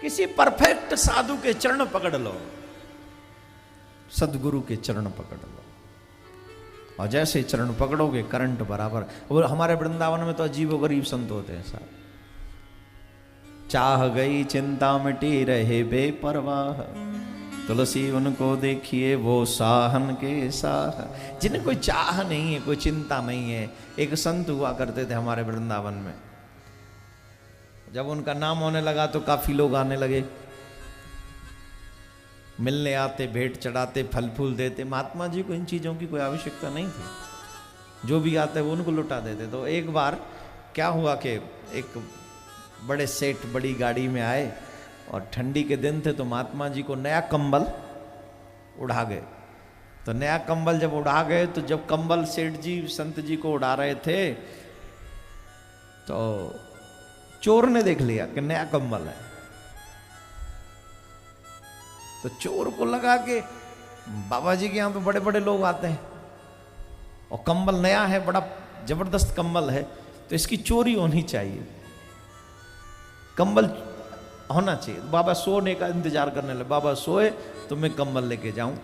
किसी परफेक्ट साधु के चरण पकड़ लो, सदगुरु के चरण पकड़ लो, और जैसे चरण पकड़ोगे करंट बराबर। वो हमारे वृंदावन में तो अजीबो गरीब संत होते हैं साहब। चाह गई चिंता मिटी रहे बेपरवाह, तुलसी उनको देखिए वो साहन के साह। जिन्हें कोई चाह नहीं है, कोई चिंता नहीं है। एक संत हुआ करते थे हमारे वृंदावन में, जब उनका नाम होने लगा तो काफी लोग आने लगे, मिलने आते, भेंट चढ़ाते, फल फूल देते। महात्मा जी को इन चीज़ों की कोई आवश्यकता नहीं थी, जो भी आते वो उनको लुटा देते। तो एक बार क्या हुआ कि एक बड़े सेठ बड़ी गाड़ी में आए और ठंडी के दिन थे, तो महात्मा जी को नया कंबल उड़ा गए। तो नया कंबल जब उड़ा गए, तो जब कंबल सेठ जी संत जी को उड़ा रहे थे, तो चोर ने देख लिया कि नया कंबल है। तो चोर को लगा कि बाबा जी के यहाँ तो बड़े बड़े लोग आते हैं और कंबल नया है, बड़ा जबरदस्त कंबल है, तो इसकी चोरी होनी चाहिए, कंबल होना चाहिए। बाबा सोने का इंतजार करने लगे। बाबा सोए तो मैं कंबल लेके जाऊं।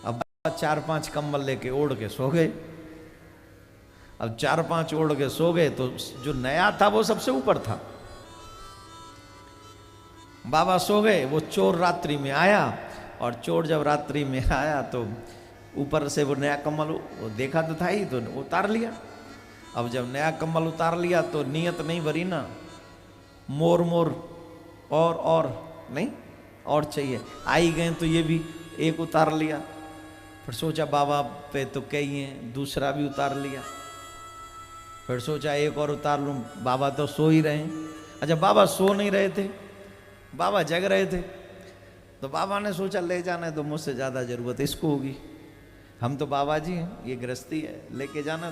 अब 4-5 कंबल लेके ओढ़ के सो गए। अब 4-5 ओढ़ के सो गए, तो जो नया था वो सबसे ऊपर था। बाबा सो गए, वो चोर रात्रि में आया, और चोर जब रात्रि में आया तो ऊपर से वो नया कंबल वो देखा तो था ही, तो उतार लिया। अब जब नया कंबल उतार लिया तो नियत नहीं भरी ना, मोर मोर और नहीं, और चाहिए। आई गए तो ये भी एक उतार लिया। फिर सोचा बाबा पे तो कई हैं, दूसरा भी उतार लिया। फिर सोचा एक और उतार लूँ, बाबा तो सो ही रहे हैं। अच्छा, बाबा सो नहीं रहे थे, बाबा जग रहे थे। तो बाबा ने सोचा ले जाना है तो मुझसे ज़्यादा ज़रूरत इसको होगी, हम तो बाबा जी हैं, ये गृहस्थी है, लेके जाना।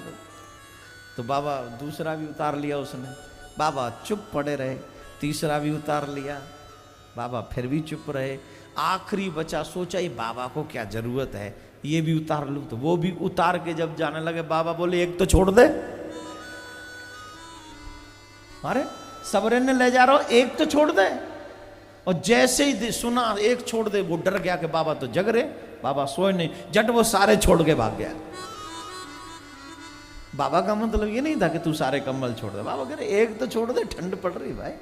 तो बाबा दूसरा भी उतार लिया उसने। बाबा चुप पड़े रहे। तीसरा भी उतार लिया, बाबा फिर भी चुप रहे। आखिरी बचा, सोचा ये बाबा को क्या ज़रूरत है, ये भी उतार लूँ। तो वो भी उतार के जब जाने लगे, बाबा बोले एक तो छोड़ दे। अरे सबरे ने ले जा रहा हो, एक तो छोड़ दे। और जैसे ही सुना एक छोड़ दे, वो डर गया कि बाबा तो जग रहे, बाबा सोए नहीं। जट वो सारे छोड़ के भाग गया। बाबा का मतलब ये नहीं था कि तू सारे कंबल छोड़ दे। बाबा कह रहे एक तो छोड़ दे, ठंड पड़ रही भाई,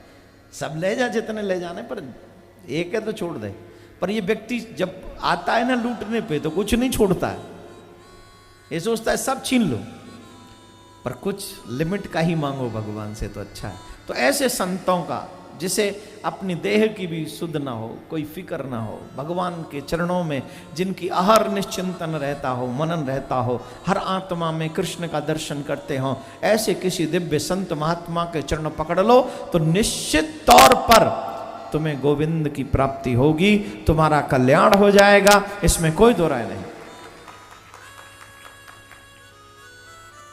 सब ले जा जितने ले जाने, पर एक है तो छोड़ दे। पर ये व्यक्ति जब आता है ना लूटने पे, तो कुछ नहीं छोड़ता है, ये सोचता है सब छीन लो, पर कुछ लिमिट का ही मांगो भगवान से तो अच्छा है। तो ऐसे संतों का, जिसे अपनी देह की भी सुध ना हो, कोई फिक्र ना हो, भगवान के चरणों में जिनकी आहर निश्चिंतन रहता हो, मनन रहता हो, हर आत्मा में कृष्ण का दर्शन करते हो, ऐसे किसी दिव्य संत महात्मा के चरण पकड़ लो तो निश्चित तौर पर तुम्हें गोविंद की प्राप्ति होगी, तुम्हारा कल्याण हो जाएगा, इसमें कोई दो राय नहीं।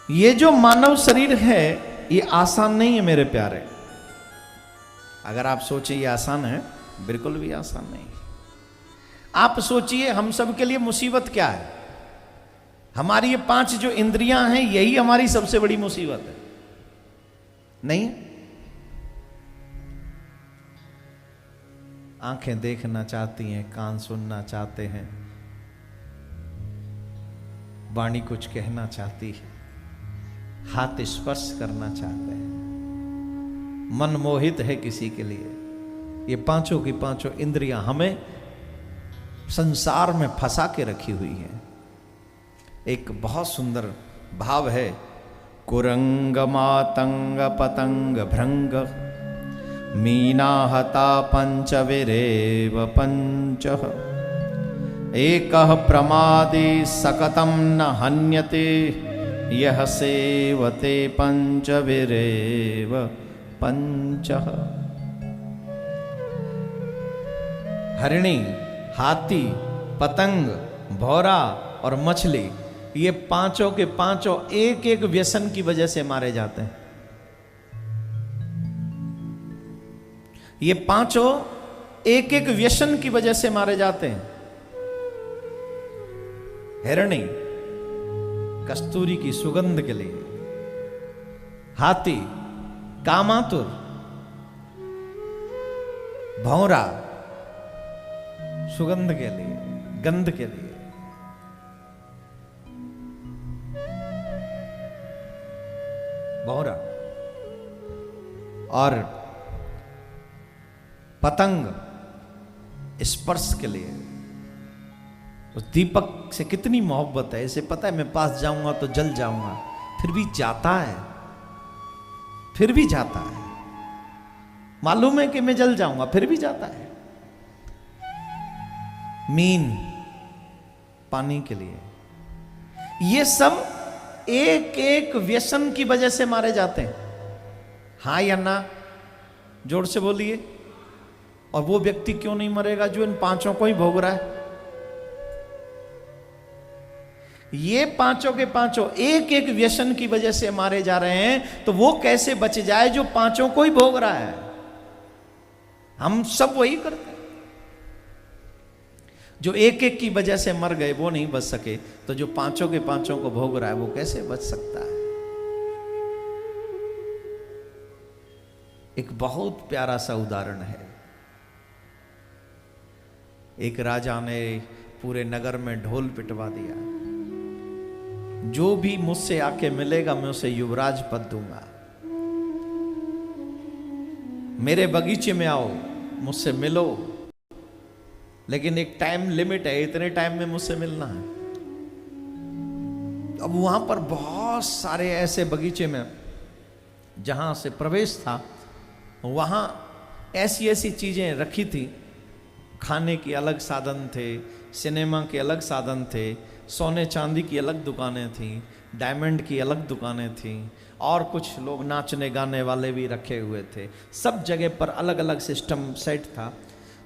ये जो मानव शरीर है ये आसान नहीं है मेरे प्यारे। अगर आप सोचिए ये आसान है, बिल्कुल भी आसान नहीं। आप सोचिए हम सब के लिए मुसीबत क्या है। हमारी ये 5 जो इंद्रियां हैं, यही हमारी सबसे बड़ी मुसीबत है, नहीं? आंखें देखना चाहती हैं, कान सुनना चाहते हैं, वाणी कुछ कहना चाहती है, हाथ स्पर्श करना चाहते हैं, मन मोहित है किसी के लिए। ये 5 की 5 इंद्रियां हमें संसार में फंसा के रखी हुई हैं। एक बहुत सुंदर भाव है, कुरंग मातंग पतंग भृंग मीना हता पंचविरेव पंचः एकः प्रमादे सकतं न हन्यते यह सेवते पंचविरेव पंचः। हरिणी, हाथी, पतंग, भौरा और मछली, ये 5 के 5 एक एक व्यसन की वजह से मारे जाते हैं। ये 5 एक एक व्यसन की वजह से मारे जाते हैं। हिरणी कस्तूरी की सुगंध के लिए, हाथी कामातुर, भौरा सुगंध के लिए, गंध के लिए। भौरा। और पतंग स्पर्श के लिए। उस दीपक से कितनी मोहब्बत है, इसे पता है मैं पास जाऊंगा तो जल जाऊंगा, फिर भी जाता है, फिर भी जाता है। मालूम है कि मैं जल जाऊंगा, फिर भी जाता है। मीन पानी के लिए। ये सब एक एक व्यसन की वजह से मारे जाते हैं। हाँ या ना, जोर से बोलिए। और वो व्यक्ति क्यों नहीं मरेगा जो इन पांचों को ही भोग रहा है? ये पांचों के पांचों एक एक व्यसन की वजह से मारे जा रहे हैं, तो वो कैसे बच जाए जो पांचों को ही भोग रहा है? हम सब वही करते हैं। जो एक एक की वजह से मर गए वो नहीं बच सके, तो जो पांचों के पांचों को भोग रहा है वो कैसे बच सकता है? एक बहुत प्यारा सा उदाहरण है। एक राजा ने पूरे नगर में ढोल पिटवा दिया, जो भी मुझसे आके मिलेगा मैं उसे युवराज पद दूंगा। मेरे बगीचे में आओ, मुझसे मिलो, लेकिन एक टाइम लिमिट है, इतने टाइम में मुझसे मिलना है। अब वहां पर बहुत सारे ऐसे बगीचे में जहां से प्रवेश था, वहां ऐसी ऐसी चीजें रखी थी। खाने की अलग साधन थे, सिनेमा के अलग साधन थे, सोने चांदी की अलग दुकानें थी, डायमंड की अलग दुकानें थी, और कुछ लोग नाचने गाने वाले भी रखे हुए थे। सब जगह पर अलग अलग सिस्टम सेट था।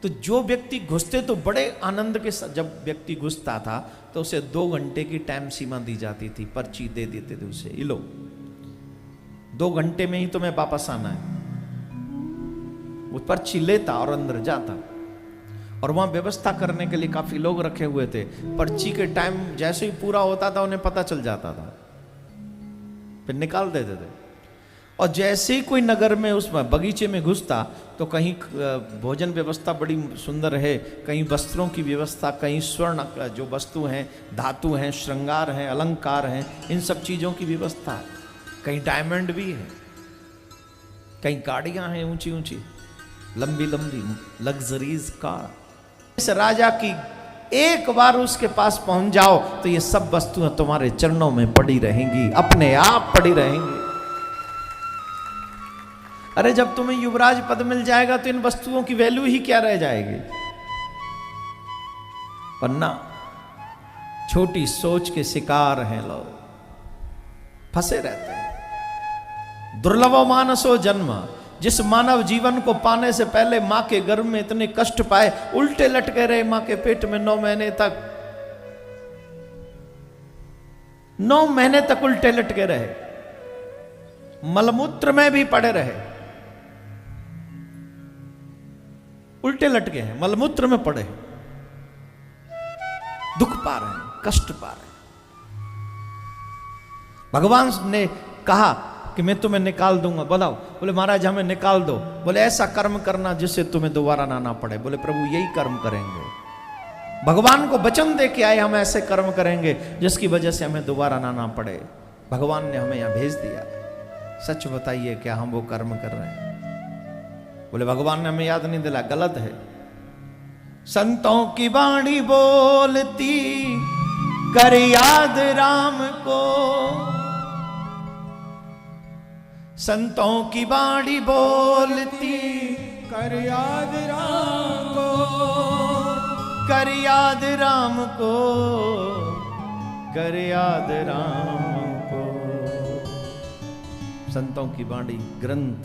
तो जो व्यक्ति घुसते तो बड़े आनंद के साथ, जब व्यक्ति घुसता था तो उसे 2 घंटे की टाइम सीमा दी जाती थी, पर्ची दे देते थे उसे, ये लो 2 घंटे में ही तुम्हें वापस आना है। वो पर्ची लेता और अंदर जाता। और वहां व्यवस्था करने के लिए काफी लोग रखे हुए थे। पर्ची के टाइम जैसे ही पूरा होता था उन्हें पता चल जाता था, फिर निकाल देते थे। और जैसे ही कोई नगर में उस बगीचे में घुसता तो कहीं भोजन व्यवस्था बड़ी सुंदर है, कहीं वस्त्रों की व्यवस्था, कहीं स्वर्ण जो वस्तु हैं, धातु हैं, श्रृंगार हैं, अलंकार हैं, इन सब चीज़ों की व्यवस्था है। कहीं डायमंड भी है, कहीं गाड़ियां हैं ऊंची ऊंची, लंबी लंबी लग्जरीज कार। इस राजा की एक बार उसके पास पहुंच जाओ तो ये सब वस्तुएं तुम्हारे चरणों में पड़ी रहेंगी, अपने आप पड़ी रहेंगी। अरे जब तुम्हें युवराज पद मिल जाएगा तो इन वस्तुओं की वैल्यू ही क्या रह जाएगी? पन्ना छोटी सोच के शिकार हैं लोग, फंसे रहते हैं। दुर्लभो मानसो जन्म, जिस मानव जीवन को पाने से पहले मां के गर्भ में इतने कष्ट पाए, उल्टे लटके रहे मां के पेट में 9 महीने तक, 9 महीने तक उल्टे लटके रहे, मलमूत्र में भी पड़े रहे, उल्टे लटके हैं, मलमूत्र में पड़े हैं, दुख पा रहे हैं, कष्ट पा रहे हैं। भगवान ने कहा कि मैं तुम्हें निकाल दूंगा। बताओ, बोले महाराज हमें निकाल दो। बोले ऐसा कर्म करना जिससे तुम्हें दोबारा ना आना पड़े। बोले प्रभु यही कर्म करेंगे, भगवान को वचन दे के आए हम ऐसे कर्म करेंगे जिसकी वजह से हमें दोबारा ना आना पड़े। भगवान ने हमें यहां भेज दिया, सच बताइए क्या हम वो कर्म कर रहे हैं? बोले भगवान ने हमें याद नहीं दिला, गलत है। संतों की वाणी बोलती कर याद राम को, संतों की वाणी बोलती कर याद राम को, कर याद राम को, कर याद राम को। संतों की वाणी, ग्रंथ,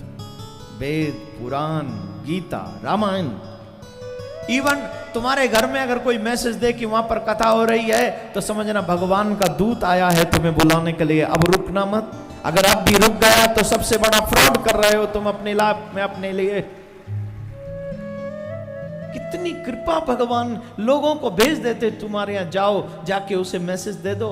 वेद, पुराण, गीता, रामायण। इवन तुम्हारे घर में अगर कोई मैसेज दे कि वहां पर कथा हो रही है तो समझना भगवान का दूत आया है तुम्हें बुलाने के लिए, अब रुकना मत। अगर अब भी रुक गया तो सबसे बड़ा फ्रॉड कर रहे हो तुम अपने लाभ में, अपने लिए। कितनी कृपा भगवान लोगों को भेज देते, तुम्हारे यहां जाओ, जाके उसे मैसेज दे दो।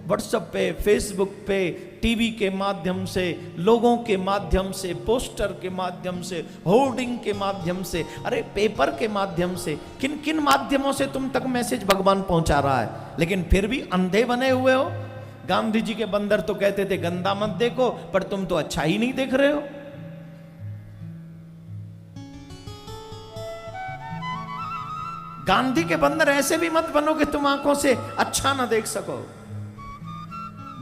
व्हाट्सएप पे, फेसबुक पे, टीवी के माध्यम से, लोगों के माध्यम से, पोस्टर के माध्यम से, होर्डिंग के माध्यम से, अरे पेपर के माध्यम से, किन किन माध्यमों से तुम तक मैसेज भगवान पहुंचा रहा है, लेकिन फिर भी अंधे बने हुए हो। गांधी जी के बंदर तो कहते थे गंदा मत देखो, पर तुम तो अच्छा ही नहीं देख रहे हो। गांधी के बंदर ऐसे भी मत बनो कि तुम आंखों से अच्छा ना देख सको।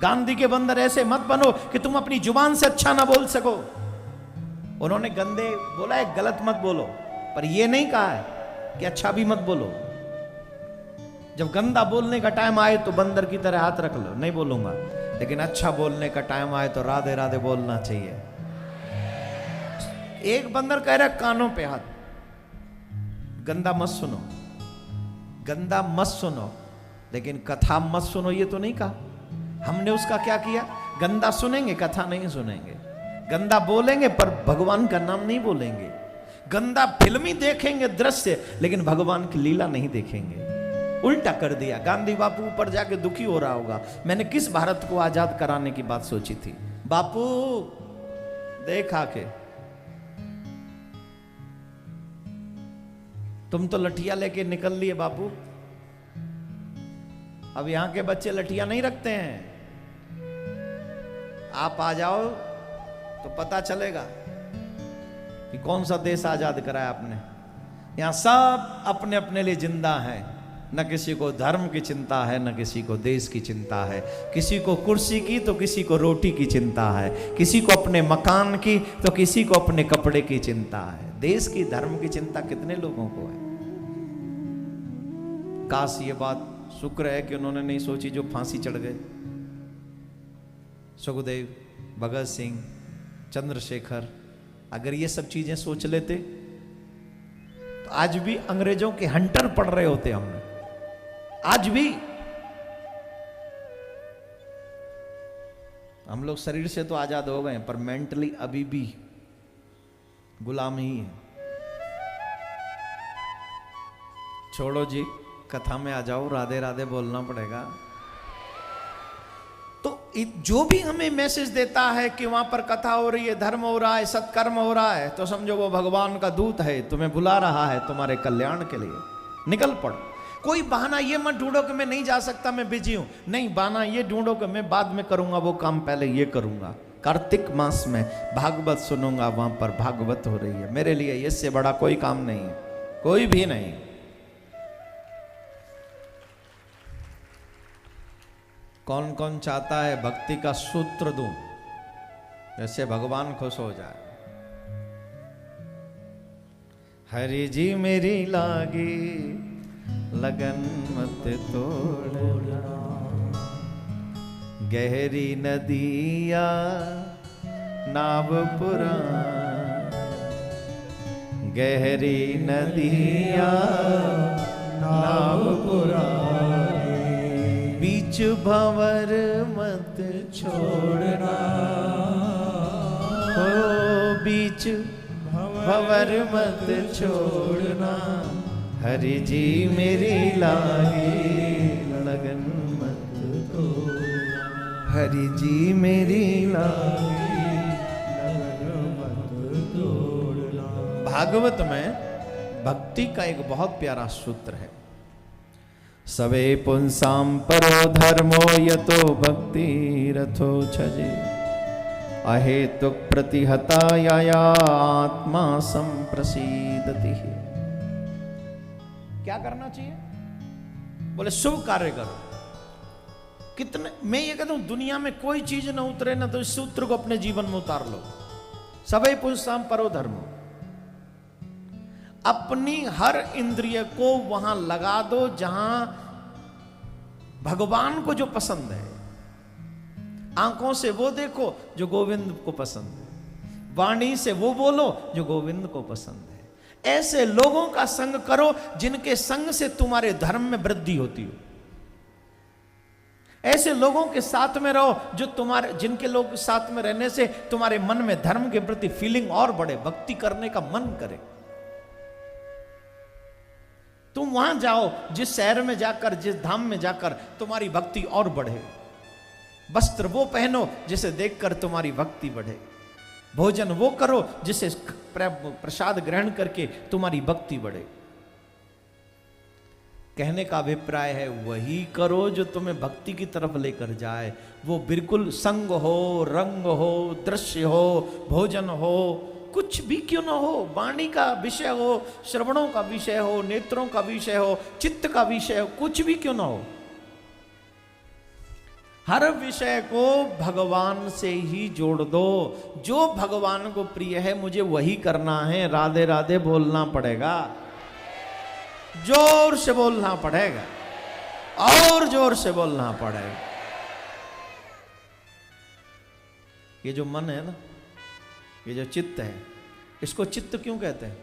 गांधी के बंदर ऐसे मत बनो कि तुम अपनी जुबान से अच्छा ना बोल सको। उन्होंने गंदे बोला है गलत मत बोलो, पर यह नहीं कहा है कि अच्छा भी मत बोलो। जब गंदा बोलने का टाइम आए तो बंदर की तरह हाथ रख लो, नहीं बोलूंगा, लेकिन अच्छा बोलने का टाइम आए तो राधे राधे बोलना चाहिए। एक बंदर कह रहा कानों पे हाथ, गंदा मत सुनो, गंदा मत सुनो, लेकिन कथा मत सुनो ये तो नहीं कहा। हमने उसका क्या किया? गंदा सुनेंगे, कथा नहीं सुनेंगे। गंदा बोलेंगे पर भगवान का नाम नहीं बोलेंगे। गंदा फिल्मी देखेंगे दृश्य, लेकिन भगवान की लीला नहीं देखेंगे। उल्टा कर दिया। गांधी बापू ऊपर जाके दुखी हो रहा होगा, मैंने किस भारत को आजाद कराने की बात सोची थी। बापू देखा के तुम तो लठिया लेके निकल लिए बापू, अब यहां के बच्चे लठिया नहीं रखते हैं। आप आ जाओ तो पता चलेगा कि कौन सा देश आजाद कराया आपने। यहां सब अपने अपने लिए जिंदा है, न किसी को धर्म की चिंता है, न किसी को देश की चिंता है। किसी को कुर्सी की तो किसी को रोटी की चिंता है, किसी को अपने मकान की तो किसी को अपने कपड़े की चिंता है। देश की, धर्म की चिंता कितने लोगों को है। काश ये बात, शुक्र है कि उन्होंने नहीं सोची जो फांसी चढ़ गए। सुखदेव, भगत सिंह, चंद्रशेखर, अगर ये सब चीजें सोच लेते तो आज भी अंग्रेजों के हंटर पड़ रहे होते हम। आज भी हम लोग शरीर से तो आजाद हो गए, पर मेंटली अभी भी गुलाम ही है। छोड़ो जी, कथा में आ जाओ, राधे राधे बोलना पड़ेगा। तो जो भी हमें मैसेज देता है कि वहां पर कथा हो रही है, धर्म हो रहा है, सत्कर्म हो रहा है, तो समझो वो भगवान का दूत है, तुम्हें बुला रहा है तुम्हारे कल्याण के लिए। निकल पड़ो। कोई बहाना ये मत ढूंढो कि मैं नहीं जा सकता, मैं बिजी हूं। नहीं, बहाना ये ढूंढो कि मैं बाद में करूंगा वो काम, पहले ये करूंगा। कार्तिक मास में भागवत सुनूंगा, वहां पर भागवत हो रही है, मेरे लिए इससे बड़ा कोई काम नहीं है, कोई भी नहीं। कौन कौन चाहता है भक्ति का सूत्र दूं, जैसे भगवान खुश हो जाए। हरि जी मेरी लागी लगन मत तोड़ना, गहरी नदिया नाव पुराण, गहरी नदिया नाव पुराण, बीच भंवर मत छोड़ना, हो बीच भंवर मत छोड़ना, हरि जी मेरी लागी लगन मत तोड़ना, हरि जी मेरी लागी लगन मत तोड़ना। भागवत में भक्ति का एक बहुत प्यारा सूत्र है। सवे पुंसाम परो धर्मो यतो भक्ति रथो छजे, अहेतुक प्रतिहता या आत्मा संप्रसीदति। क्या करना चाहिए? बोले शुभ कार्य करो। कितने, मैं ये कहता हूं दुनिया में कोई चीज ना उतरे ना, तो इस सूत्र को अपने जीवन में उतार लो। सवे पुंसाम परो धर्मो, अपनी हर इंद्रिय को वहां लगा दो जहां भगवान को जो पसंद है। आंखों से वो देखो जो गोविंद को पसंद है, वाणी से वो बोलो जो गोविंद को पसंद है। ऐसे लोगों का संग करो जिनके संग से तुम्हारे धर्म में वृद्धि होती हो। ऐसे लोगों के साथ में रहो जो तुम्हारे, जिनके लोग साथ में रहने से तुम्हारे मन में धर्म के प्रति फीलिंग और बढ़े, भक्ति करने का मन करे। तुम वहां जाओ जिस शहर में जाकर, जिस धाम में जाकर तुम्हारी भक्ति और बढ़े। वस्त्र वो पहनो जिसे देखकर तुम्हारी भक्ति बढ़े, भोजन वो करो जिसे प्रसाद ग्रहण करके तुम्हारी भक्ति बढ़े। कहने का अभिप्राय है वही करो जो तुम्हें भक्ति की तरफ लेकर जाए। वो बिल्कुल संग हो, रंग हो, दृश्य हो, भोजन हो, कुछ भी क्यों ना हो, वाणी का विषय हो, श्रवणों का विषय हो, नेत्रों का विषय हो, चित्त का विषय हो, कुछ भी क्यों ना हो, हर विषय को भगवान से ही जोड़ दो। जो भगवान को प्रिय है मुझे वही करना है। राधे राधे बोलना पड़ेगा, जोर से बोलना पड़ेगा, और जोर से बोलना पड़ेगा। ये जो मन है ना, ये जो चित्त है, इसको चित्त क्यों कहते हैं?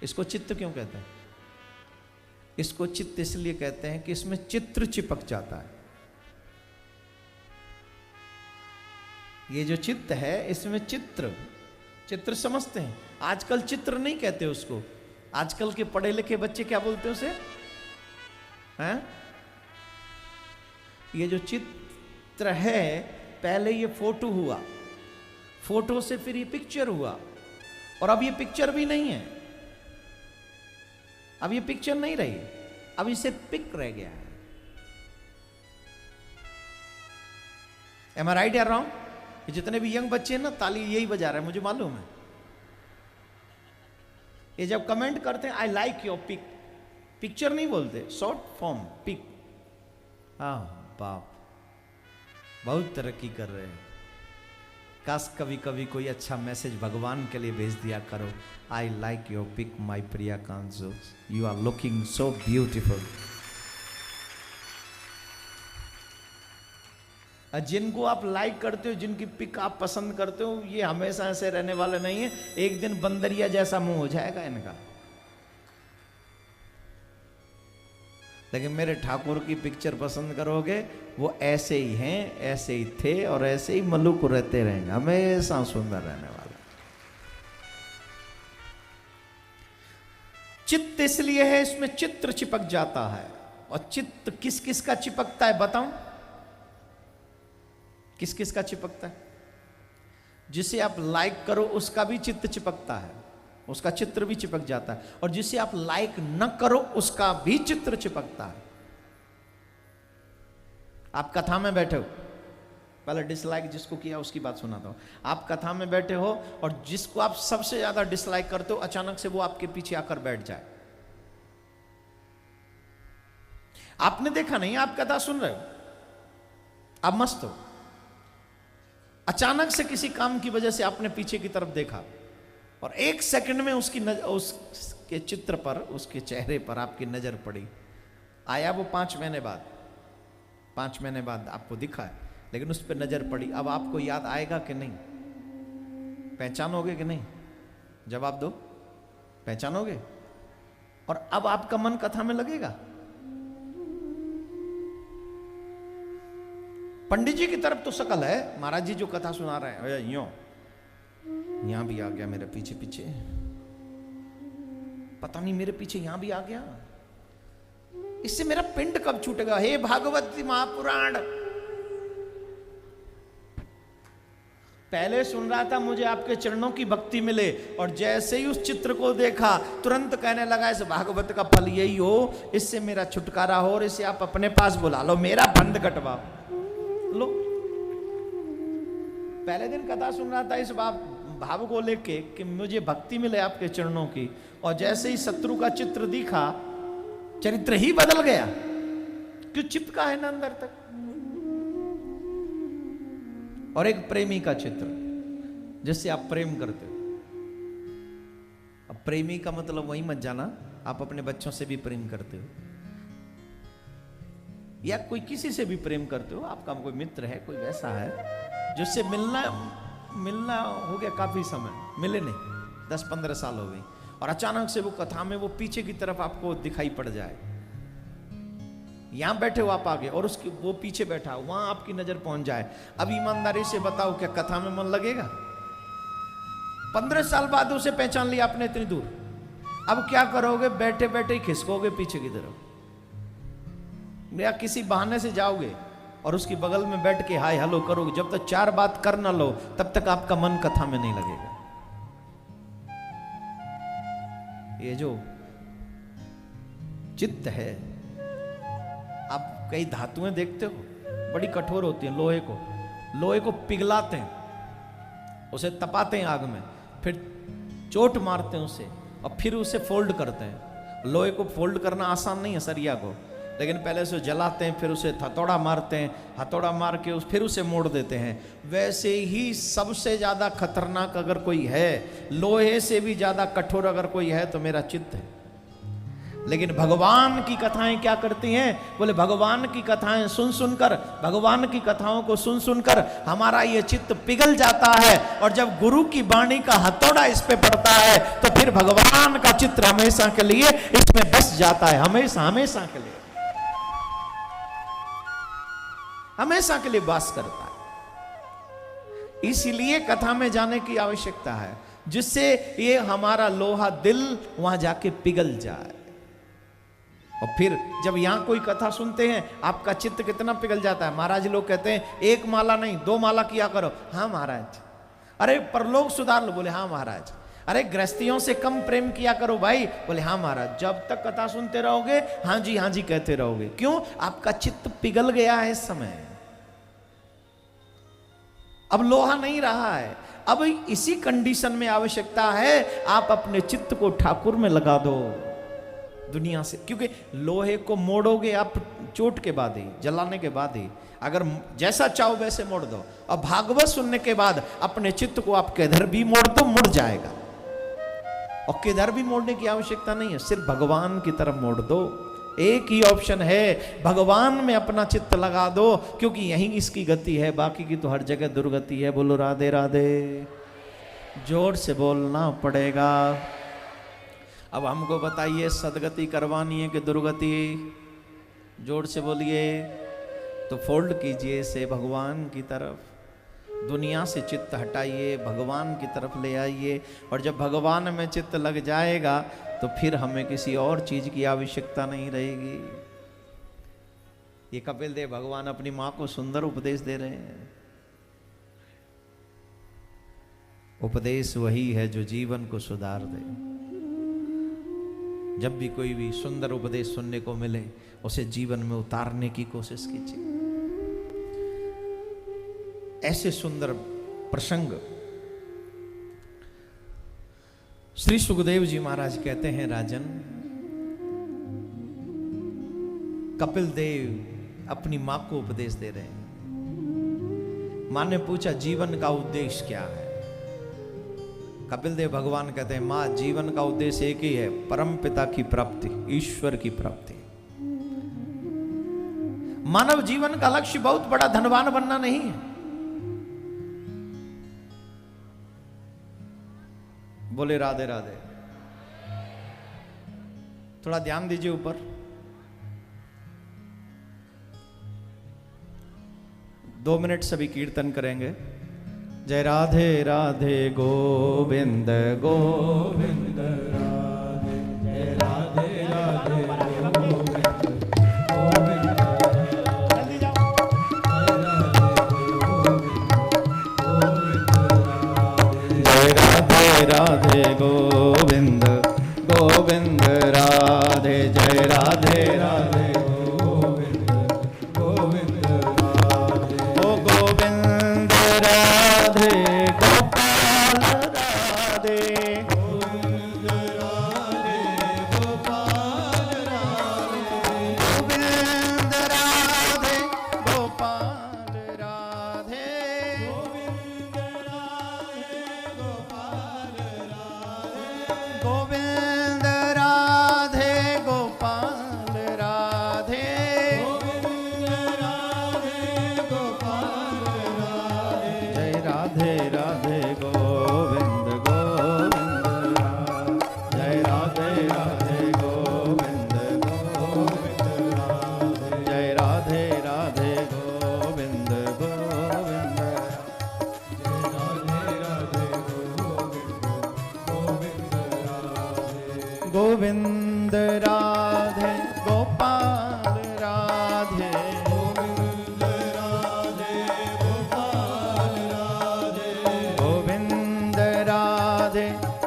इसको चित्त क्यों कहते हैं? इसको चित्त इसलिए कहते हैं कि इसमें चित्र चिपक जाता है। ये जो चित्त है इसमें चित्र समझते हैं। आजकल चित्र नहीं कहते उसको, आजकल के पढ़े लिखे बच्चे क्या बोलते हैं उसे? हैं? ये जो चित्र है, पहले ये फोटो हुआ, फोटो से फिर ये पिक्चर हुआ, और अब ये पिक्चर भी नहीं है, अब ये पिक्चर नहीं रही, अब इसे पिक रह गया है। Am I right या wrong? ये जितने भी यंग बच्चे हैं ना, ताली यही बजा रहे हैं, मुझे मालूम है। ये जब कमेंट करते हैं I like your pic, picture नहीं बोलते, शॉर्ट फॉर्म पिक। हाँ बाप, बहुत तरक्की कर रहे हैं। काश कभी कभी कोई अच्छा मैसेज भगवान के लिए भेज दिया करो। I like your pic my Priya कांजो, you are looking so beautiful. जिनको आप लाइक करते हो, जिनकी पिक आप पसंद करते हो, ये हमेशा ऐसे रहने वाले नहीं है। एक दिन बंदरिया जैसा मुंह हो जाएगा इनका। लेकिन मेरे ठाकुर की पिक्चर पसंद करोगे, वो ऐसे ही हैं, ऐसे ही थे और ऐसे ही मलुक रहते रहेंगे, हमेशा सुंदर रहने वाला। चित्त इसलिए है, इसमें चित्र चिपक जाता है। और चित्त किस किस का चिपकता है बताऊं? किस किस का चिपकता है? जिसे आप लाइक करो उसका भी चित्त चिपकता है, उसका चित्र भी चिपक जाता है। और जिसे आप लाइक न करो उसका भी चित्र चिपकता है। आप कथा में बैठे हो, पहले डिसलाइक जिसको किया उसकी बात सुनाता हूं। आप कथा में बैठे हो और जिसको आप सबसे ज्यादा डिसलाइक करते हो, अचानक से वो आपके पीछे आकर बैठ जाए। आपने देखा नहीं, आप कथा सुन रहे हो, आप मस्त हो, अचानक से किसी काम की वजह से आपने पीछे की तरफ देखा और एक सेकंड में उसके चित्र पर, उसके चेहरे पर आपकी नजर पड़ी। आया वो 5 महीने बाद, 5 महीने बाद आपको दिखा है, लेकिन उस पर नजर पड़ी। अब आपको याद आएगा कि नहीं? पहचानोगे कि नहीं? जवाब दो, पहचानोगे? और अब आपका मन कथा में लगेगा। पंडित जी की तरफ तो शकल है, महाराज जी जो कथा सुना रहे हैं, यो यहां भी आ गया मेरे पीछे पीछे, पता नहीं मेरे पीछे यहां भी आ गया, इससे मेरा पिंड कब छूटेगा? हे भागवती महापुराण, पहले सुन रहा था मुझे आपके चरणों की भक्ति मिले, और जैसे ही उस चित्र को देखा तुरंत कहने लगा इस भागवत का फल यही हो, इससे मेरा छुटकारा हो और इसे आप अपने पास बुला लो, मेरा बंद कटवाओ लो। पहले दिन कथा सुन रहा था इस भाव को लेके कि मुझे भक्ति मिले आपके चरणों की, और जैसे ही शत्रु का चित्र दिखा, चरित्र ही बदल गया। क्यों? चिपका है ना अंदर तक। और एक प्रेमी का चित्र जिससे आप प्रेम करते हो। अब प्रेमी का मतलब वही मत जाना, आप अपने बच्चों से भी प्रेम करते हो, या कोई किसी से भी प्रेम करते हो, आपका कोई मित्र है, कोई वैसा है जिससे मिलना हो गया काफी समय, मिले नहीं, 10-15 साल हो गई, और अचानक से वो कथा में वो पीछे की तरफ आपको दिखाई पड़ जाए। यहां बैठे हो आप आगे और उसकी वो पीछे बैठा, वहां आपकी नजर पहुंच जाए। अब ईमानदारी से बताओ, क्या कथा में मन लगेगा? 15 साल बाद उसे पहचान लिया आपने इतनी दूर, अब क्या करोगे? बैठे बैठे ही खिसकोगे पीछे की तरफ, या किसी बहाने से जाओगे। और उसकी बगल में बैठ के हाय हेलो करोगे, जब तक 4 बात कर ना लो तब तक आपका मन कथा में नहीं लगेगा। ये जो चित्त है, आप कई धातुएं देखते हो बड़ी कठोर होती हैं। लोहे को पिघलाते हैं, उसे तपाते हैं आग में, फिर चोट मारते हैं उसे और फिर उसे फोल्ड करते हैं। लोहे को फोल्ड करना आसान नहीं है, सरिया को, लेकिन पहले उसे जलाते हैं, फिर उसे हथौड़ा मारते हैं, हथौड़ा मार के फिर उसे मोड़ देते हैं। वैसे ही सबसे ज़्यादा खतरनाक अगर कोई है, लोहे से भी ज़्यादा कठोर अगर कोई है तो मेरा चित्त है। लेकिन भगवान की कथाएं क्या करती हैं? बोले भगवान की कथाएं सुन सुनकर, भगवान की कथाओं को सुन सुनकर हमारा ये चित्त पिघल जाता है, और जब गुरु की वाणी का हथौड़ा इस पे पड़ता है तो फिर भगवान का चित्र हमेशा के लिए इसमें बस जाता है, हमेशा हमेशा के लिए, हमेशा के लिए वास करता है। इसीलिए कथा में जाने की आवश्यकता है, जिससे ये हमारा लोहा दिल वहां जाके पिघल जाए। और फिर जब यहां कोई कथा सुनते हैं आपका चित्त कितना पिघल जाता है। महाराज लोग कहते हैं 1 माला नहीं 2 माला किया करो। हाँ महाराज। अरे परलोक सुधार लो। बोले हाँ महाराज। अरे गृहस्थियों से कम प्रेम किया करो भाई। बोले हाँ महाराज। जब तक कथा सुनते रहोगे हाँ जी कहते रहोगे। क्यों? आपका चित्त पिघल गया है इस समय, अब लोहा नहीं रहा है। अब इसी कंडीशन में आवश्यकता है आप अपने चित्त को ठाकुर में लगा दो दुनिया से, क्योंकि लोहे को मोड़ोगे आप चोट के बाद ही, जलाने के बाद ही। अगर जैसा चाहो वैसे मोड़ दो, और भागवत सुनने के बाद अपने चित्त को आप किधर भी मोड़ दो मुड़ जाएगा। और किधर भी मोड़ने की आवश्यकता नहीं है, सिर्फ भगवान की तरफ मोड़ दो। एक ही ऑप्शन है, भगवान में अपना चित्त लगा दो, क्योंकि यहीं इसकी गति है, बाकी की तो हर जगह दुर्गति है। बोलो राधे राधे। जोर से बोलना पड़ेगा। अब हमको बताइए सदगति करवानी है कि दुर्गति? जोर से बोलिए। तो फोल्ड कीजिए से भगवान की तरफ, दुनिया से चित्त हटाइए, भगवान की तरफ ले आइए। और जब भगवान में चित्त लग जाएगा तो फिर हमें किसी और चीज की आवश्यकता नहीं रहेगी। ये कपिल देव भगवान अपनी मां को सुंदर उपदेश दे रहे हैं। उपदेश वही है जो जीवन को सुधार दे। जब भी कोई भी सुंदर उपदेश सुनने को मिले उसे जीवन में उतारने की कोशिश कीजिए। ऐसे सुंदर प्रसंग श्री सुखदेव जी महाराज कहते हैं, राजन कपिल देव अपनी मां को उपदेश दे रहे हैं। मां ने पूछा जीवन का उद्देश्य क्या है? कपिल देव भगवान कहते हैं, मां जीवन का उद्देश्य एक ही है, परम पिता की प्राप्ति, ईश्वर की प्राप्ति। मानव जीवन का लक्ष्य बहुत बड़ा धनवान बनना नहीं है। बोले राधे राधे। थोड़ा ध्यान दीजिए ऊपर। दो मिनट सभी कीर्तन करेंगे। जय राधे राधे गोविंद गोविंद राधे, जय राधे राधे गोविंद गोविंद राधे गोविंद गोविंद राधे, जय राधे राधे गोविंद गोविंद राधे। ओ गोविंद राधे गोपाल राधे, गोविंद राधे गोपाल राधे, गोविंद राधे गोपाल राधे, गोविंद राधे गोपाल गोविंद राधे गोपाल राधे, गोविंद राधे गोपाल राधे, जय राधे राधे गोविंद गोविंद राधे, जय राधे राधे गोविंद गोविंद राधे, जय राधे राधे गोविंद गोविंद राधे, जय राधे राधे गोविंद गोविंद राधे गोपाल राधे, गोविंद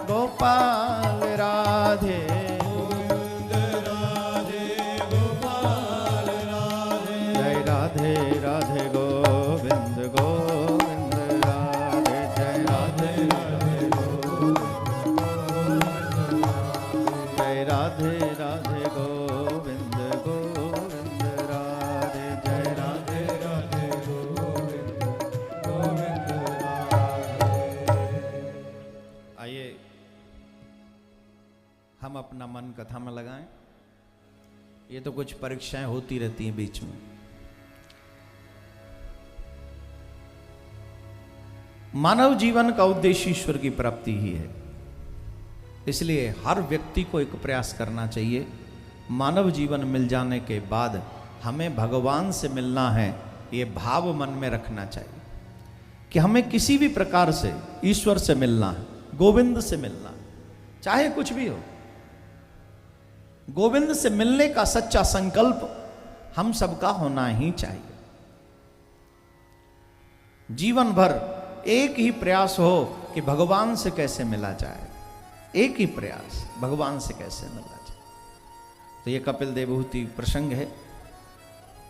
गोपाल राधे गोविंद राधे गोपाल राधे जय राधे राधे गोविंद गोविंद राधे जय राधे राधे जय राधे राधे गोविंद गोविंद राधे जय राधे राधे गोविंद गोविंद राधे। आइए हम अपना मन कथा में लगाएं। ये तो कुछ परीक्षाएं होती रहती हैं बीच में। मानव जीवन का उद्देश्य ईश्वर की प्राप्ति ही है, इसलिए हर व्यक्ति को एक प्रयास करना चाहिए। मानव जीवन मिल जाने के बाद हमें भगवान से मिलना है, ये भाव मन में रखना चाहिए कि हमें किसी भी प्रकार से ईश्वर से मिलना है, गोविंद से मिलना है, चाहे कुछ भी हो। गोविंद से मिलने का सच्चा संकल्प हम सबका होना ही चाहिए। जीवन भर एक ही प्रयास हो कि भगवान से कैसे मिला जाए, एक ही प्रयास भगवान से कैसे मिला जाए। तो ये कपिल देवहूति प्रसंग है।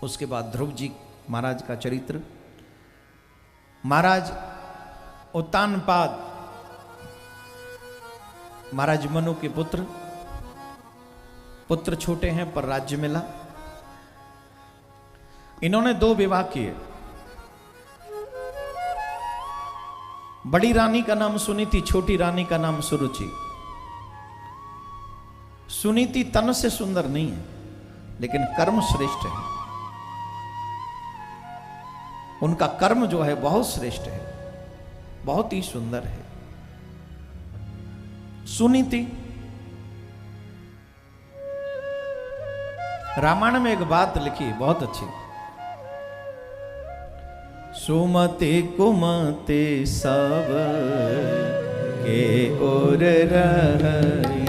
उसके बाद ध्रुव जी महाराज का चरित्र। महाराज उत्तानपाद महाराज मनु के पुत्र छोटे हैं पर राज्य मिला। इन्होंने 2 विवाह किए। बड़ी रानी का नाम सुनीति, छोटी रानी का नाम सुरुचि। सुनीति तन से सुंदर नहीं है, लेकिन कर्म श्रेष्ठ है। उनका कर्म जो है बहुत श्रेष्ठ है, बहुत ही सुंदर है। सुनीति रामायण में एक बात लिखी बहुत अच्छी। सुमति कुमति सब के ओर रही,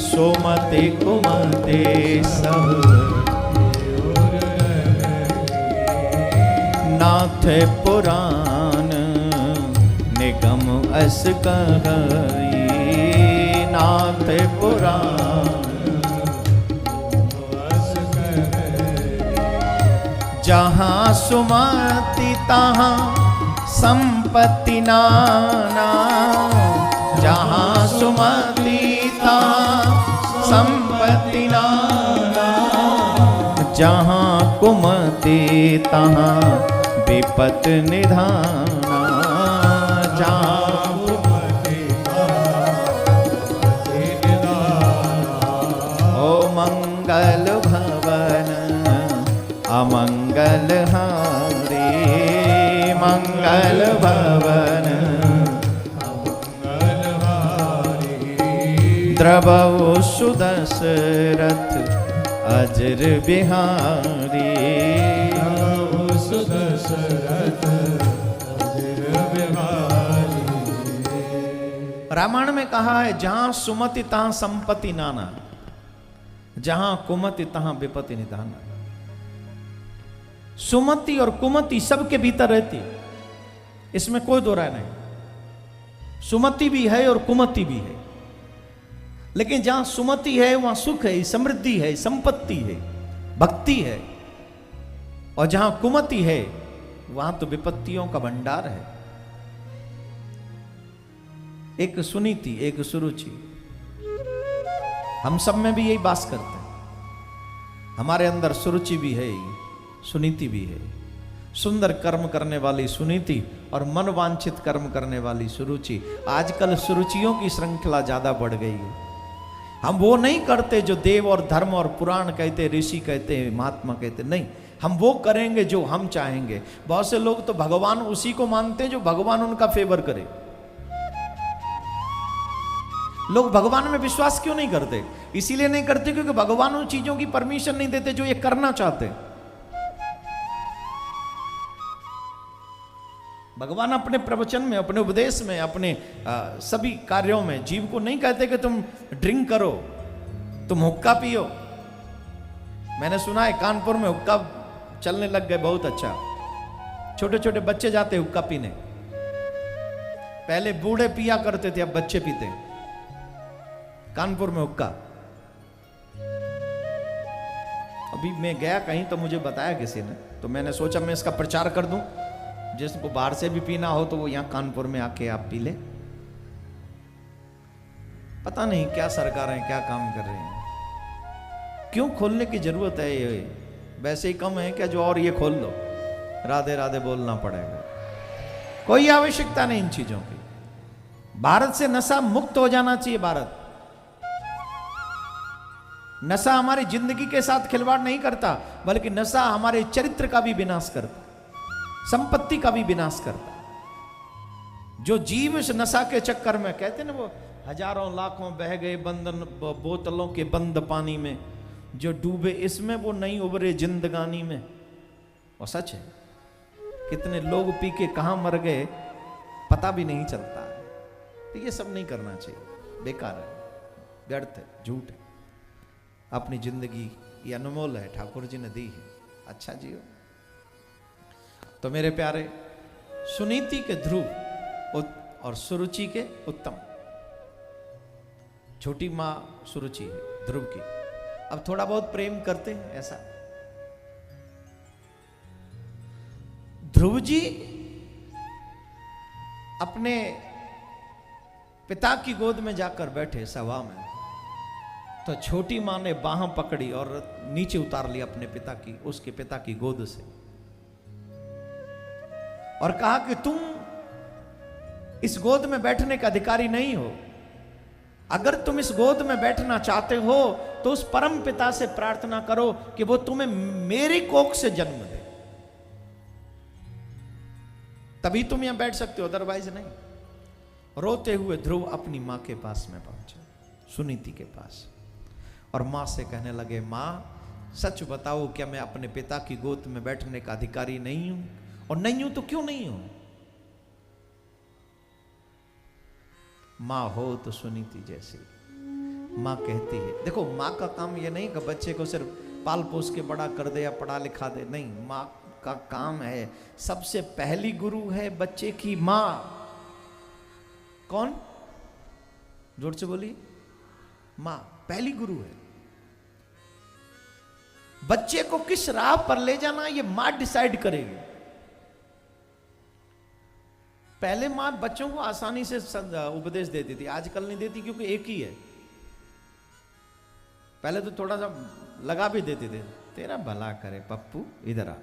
सुमति कुमति सब नाथ पुराण निगम अस कही, नाथ पुराण जहाँ सुमति तहाँ संपत्ति नाना, जहाँ सुमति तहाँ संपत्ति नाना, जहाँ कुमति तहाँ विपत निधाना, जहाँ कुमति ओ मंगल भवन अमंगल हारे, मंगल भवन अमंगल हारे, द्रवौ सुदशरथ अजर बिहारी, द्रवौ सुदशरथ अजर बिहारी। रामायण में कहा है जहां सुमति तहां संपत्ति नाना, जहां कुमति तहां विपत्ति निधाना। सुमति और कुमति सबके भीतर रहती है, इसमें कोई दो राय नहीं। सुमति भी है और कुमति भी है, लेकिन जहां सुमति है वहां सुख है, समृद्धि है, संपत्ति है, भक्ति है। और जहां कुमति है वहां तो विपत्तियों का भंडार है। एक सुनीति, एक सुरुचि, हम सब में भी यही बात करते हैं। हमारे अंदर सुरुचि भी है, सुनीति भी है। सुंदर कर्म करने वाली सुनीति और मनवांछित कर्म करने वाली सुरुचि। आजकल सुरुचियों की श्रृंखला ज्यादा बढ़ गई है। हम वो नहीं करते जो देव और धर्म और पुराण कहते, ऋषि कहते, महात्मा कहते, नहीं। हम वो करेंगे जो हम चाहेंगे। बहुत से लोग तो भगवान उसी को मानते हैं जो भगवान उनका फेवर करे। लोग भगवान में विश्वास क्यों नहीं करते? इसीलिए नहीं करते क्योंकि भगवान उन चीजों की परमिशन नहीं देते जो ये करना चाहते। भगवान अपने प्रवचन में, अपने उपदेश में, अपने सभी कार्यों में जीव को नहीं कहते कि तुम ड्रिंक करो, तुम हुक्का पियो। मैंने सुना है कानपुर में हुक्का चलने लग गए, बहुत अच्छा। छोटे छोटे बच्चे जाते हुक्का पीने। पहले बूढ़े पिया करते थे, अब बच्चे पीते हैं। कानपुर में हुक्का। अभी मैं गया कहीं तो मुझे बताया किसी ने, तो मैंने सोचा मैं इसका प्रचार कर दूं, जिसको बाहर से भी पीना हो तो वो यहां कानपुर में आके आप पी ले। पता नहीं क्या सरकारें क्या काम कर रही हैं, क्यों खोलने की जरूरत है? ये वैसे ही कम है क्या जो और ये खोल लो, राधे राधे बोलना पड़ेगा। कोई आवश्यकता नहीं इन चीजों की। भारत से नशा मुक्त हो जाना चाहिए। भारत नशा हमारी जिंदगी के साथ खिलवाड़ नहीं करता, बल्कि नशा हमारे चरित्र का भी विनाश करता, संपत्ति का भी विनाश करता। जो जीव इस नशा के चक्कर में, कहते ना वो हजारों लाखों बह गए बंदन बोतलों के बंद पानी में, जो डूबे इसमें वो नहीं उबरे जिंदगानी में। और सच है, कितने लोग पी के कहां मर गए पता भी नहीं चलता है। तो ये सब नहीं करना चाहिए, बेकार है, व्यर्थ है, झूठ है। अपनी जिंदगी ये अनमोल है, ठाकुर जी ने दी है, अच्छा जियो। तो मेरे प्यारे, सुनीति के ध्रुव और सुरुचि के उत्तम। छोटी माँ सुरुचि है ध्रुव की, अब थोड़ा बहुत प्रेम करते हैं ऐसा। ध्रुव जी अपने पिता की गोद में जाकर बैठे सभा में, तो छोटी मां ने बाह पकड़ी और नीचे उतार लिया अपने पिता की, उसके पिता की गोद से, और कहा कि तुम इस गोद में बैठने का अधिकारी नहीं हो। अगर तुम इस गोद में बैठना चाहते हो तो उस परम पिता से प्रार्थना करो कि वो तुम्हें मेरी कोख से जन्म दे, तभी तुम यहां बैठ सकते हो, अदरवाइज नहीं। रोते हुए ध्रुव अपनी मां के पास में पहुंचे, सुनीति के पास, और मां से कहने लगे, मां सच बताओ, क्या मैं अपने पिता की गोद में बैठने का अधिकारी नहीं हूं? और नहीं हूं तो क्यों नहीं हूं? मां हो तो सुनीति जैसी। मां कहती है, देखो मां का काम ये नहीं कि बच्चे को सिर्फ पाल पोस के बड़ा कर दे या पढ़ा लिखा दे, नहीं। मां का काम है, सबसे पहली गुरु है बच्चे की मां। कौन? जोर से बोलिए। मां पहली गुरु है। बच्चे को किस राह पर ले जाना ये मां डिसाइड करेगी। पहले मां बच्चों को आसानी से उपदेश देती थी, आजकल नहीं देती, क्योंकि एक ही है। पहले तो थोड़ा सा लगा भी देते थे, तेरा भला करे पप्पू इधर आ,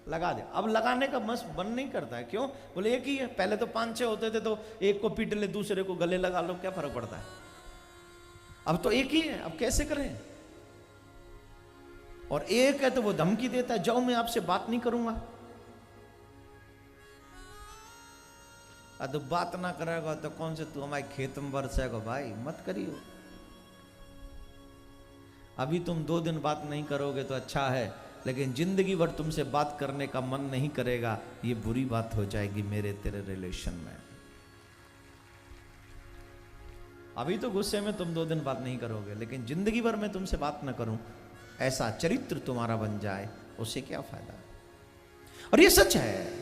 लगा दे। अब लगाने का मन नहीं करता है, क्यों? बोले एक ही है। पहले तो 5-6 होते थे, तो एक को पीट ले, दूसरे को गले लगा लो, क्या फर्क पड़ता है? अब तो एक ही है, अब कैसे करें? और एक है तो वो धमकी देता है, जाओ मैं आपसे बात नहीं करूंगा। अब बात ना करेगा तो कौन से तू हमारे खेत में बरसेगा? भाई मत करियो। अभी तुम 2 दिन बात नहीं करोगे तो अच्छा है, लेकिन जिंदगी भर तुमसे बात करने का मन नहीं करेगा, ये बुरी बात हो जाएगी मेरे तेरे रिलेशन में। अभी तो गुस्से में तुम 2 दिन बात नहीं करोगे, लेकिन जिंदगी भर मैं तुमसे बात ना करूं, ऐसा चरित्र तुम्हारा बन जाए, उससे क्या फायदा? और ये सच है।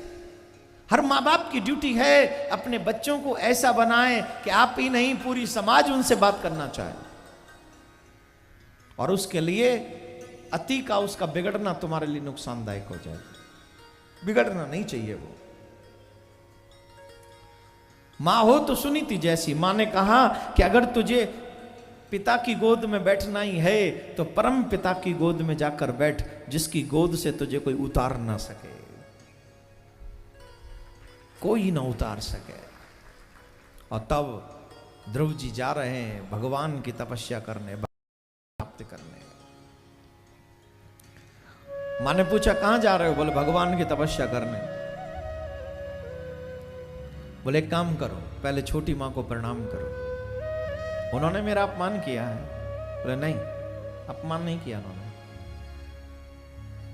हर माँ बाप की ड्यूटी है अपने बच्चों को ऐसा बनाए कि आप ही नहीं, पूरी समाज उनसे बात करना चाहे। और उसके लिए अति का उसका बिगड़ना तुम्हारे लिए नुकसानदायक हो जाए। बिगड़ना नहीं चाहिए वो। मां हो तो सुनीति जैसी। मां ने कहा कि अगर तुझे पिता की गोद में बैठना ही है तो परम पिता की गोद में जाकर बैठ, जिसकी गोद से तुझे कोई उतार ना सके, कोई ना उतार सके। और तब ध्रुव जी जा रहे हैं भगवान की तपस्या करने, प्राप्त करने। मां ने पूछा कहां जा रहे हो? बोले भगवान की तपस्या करने। बोले एक काम करो, पहले छोटी मां को प्रणाम करो, उन्होंने मेरा अपमान किया है। बोले नहीं, अपमान नहीं किया उन्होंने।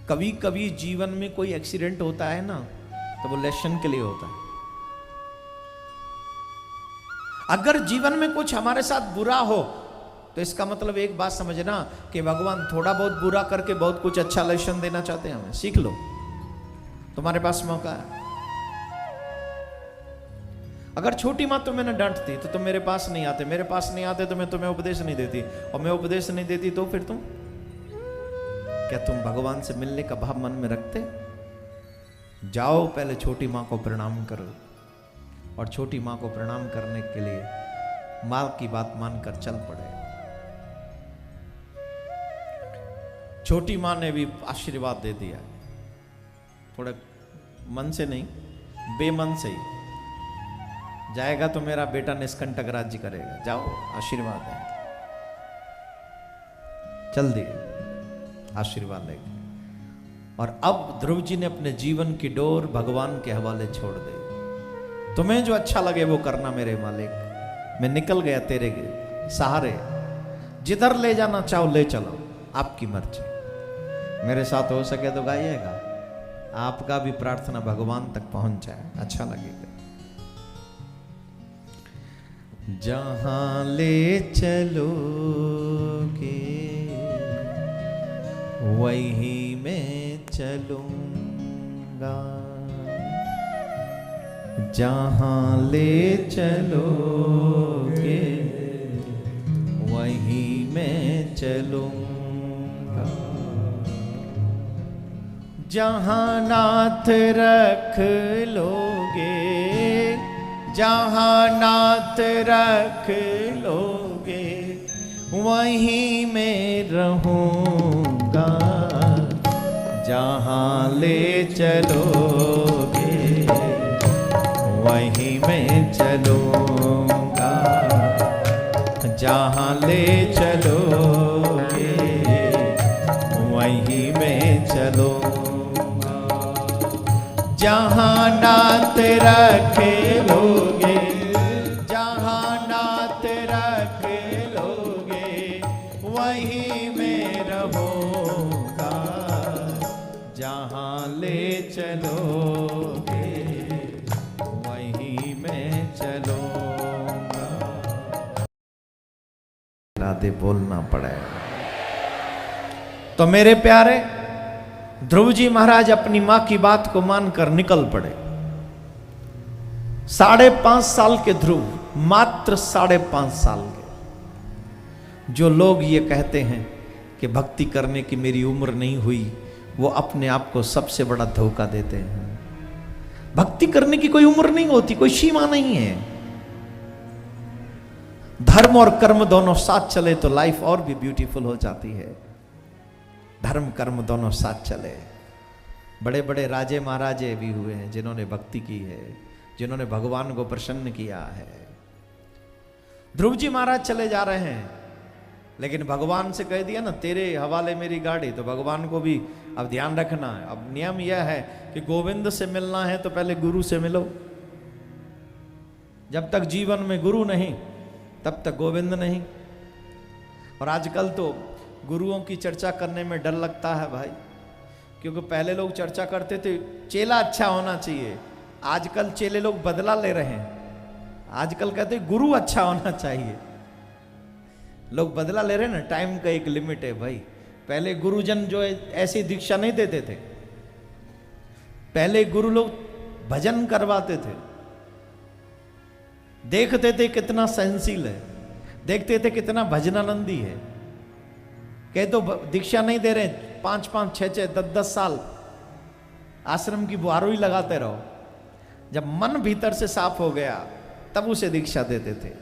कभी कभी जीवन में कोई एक्सीडेंट होता है ना, तो वो लेसन के लिए होता है। अगर जीवन में कुछ हमारे साथ बुरा हो तो इसका मतलब एक बात समझना कि भगवान थोड़ा बहुत बुरा करके बहुत कुछ अच्छा लेसन देना चाहते हैं हमें। सीख लो, तुम्हारे पास मौका है। अगर छोटी माँ तुम्हें न डांटती तो तुम मेरे पास नहीं आते, मेरे पास नहीं आते तो मैं तुम्हें उपदेश नहीं देती, और मैं उपदेश नहीं देती तो फिर तुम क्या तुम भगवान से मिलने का भाव मन में रखते? जाओ पहले छोटी माँ को प्रणाम करो, और छोटी माँ को प्रणाम करने के लिए माँ की बात मानकर चल पड़े। छोटी माँ ने भी आशीर्वाद दे दिया, थोड़ा मन से नहीं बेमन से ही, जाएगा तो मेरा बेटा निष्कंटक राज्य करेगा, जाओ आशीर्वाद है। चल दिए आशीर्वाद लेके। और अब ध्रुव जी ने अपने जीवन की डोर भगवान के हवाले छोड़ दी। तुम्हें जो अच्छा लगे वो करना मेरे मालिक, मैं निकल गया तेरे सहारे, जिधर ले जाना चाहो ले चलो, आपकी मर्जी। मेरे साथ हो सके तो गाइएगा, आपका भी प्रार्थना भगवान तक पहुंच जाए, अच्छा लगेगा। जहां ले चलोगे वही मैं चलूंगा, जहां ले चलोगे वही मैं चलूंगा, जहां नाथ रख लोगे, जहां नाथ रख लोगे वहीं मैं रहूंगा, जहां ले चलोगे वहीं मैं चलूंगा, जहां ले चलोगे वहीं मैं चलूंगा, जहां नाथ रख लोगे, जहां नाथ रख लोगे वहीं मैं रहूंगा, जहां ले चलोगे वहीं मैं चलूंगा। राधे बोलना पड़ेगा। तो मेरे प्यारे ध्रुव जी महाराज अपनी मां की बात को मानकर निकल पड़े। 5.5 साल के ध्रुव, मात्र 5.5 साल के। जो लोग ये कहते हैं कि भक्ति करने की मेरी उम्र नहीं हुई, वो अपने आप को सबसे बड़ा धोखा देते हैं। भक्ति करने की कोई उम्र नहीं होती, कोई सीमा नहीं है। धर्म और कर्म दोनों साथ चले तो लाइफ और भी ब्यूटीफुल हो जाती है। धर्म कर्म दोनों साथ चले। बड़े बड़े राजे महाराजे भी हुए हैं जिन्होंने भक्ति की है, जिन्होंने भगवान को प्रसन्न किया है। ध्रुव जी महाराज चले जा रहे हैं, लेकिन भगवान से कह दिया ना तेरे हवाले मेरी गाड़ी, तो भगवान को भी अब ध्यान रखना है। अब नियम यह है कि गोविंद से मिलना है तो पहले गुरु से मिलो। जब तक जीवन में गुरु नहीं तब तक गोविंद नहीं। और आजकल तो गुरुओं की चर्चा करने में डर लगता है भाई, क्योंकि पहले लोग चर्चा करते थे चेला अच्छा होना चाहिए, आजकल चेले लोग बदला ले रहे हैं। आजकल कहते गुरु अच्छा होना चाहिए, लोग बदला ले रहे हैं ना। टाइम का एक लिमिट है भाई। पहले गुरुजन जो है ऐसी दीक्षा नहीं देते थे, पहले गुरु लोग भजन करवाते थे, देखते थे कितना सहनशील है, देखते थे कितना भजनानंदी है। कह तो दीक्षा नहीं दे रहे, 5-5, 6-6, 10-10 साल आश्रम की बुहारों लगाते रहो। जब मन भीतर से साफ हो गया तब उसे दीक्षा देते थे।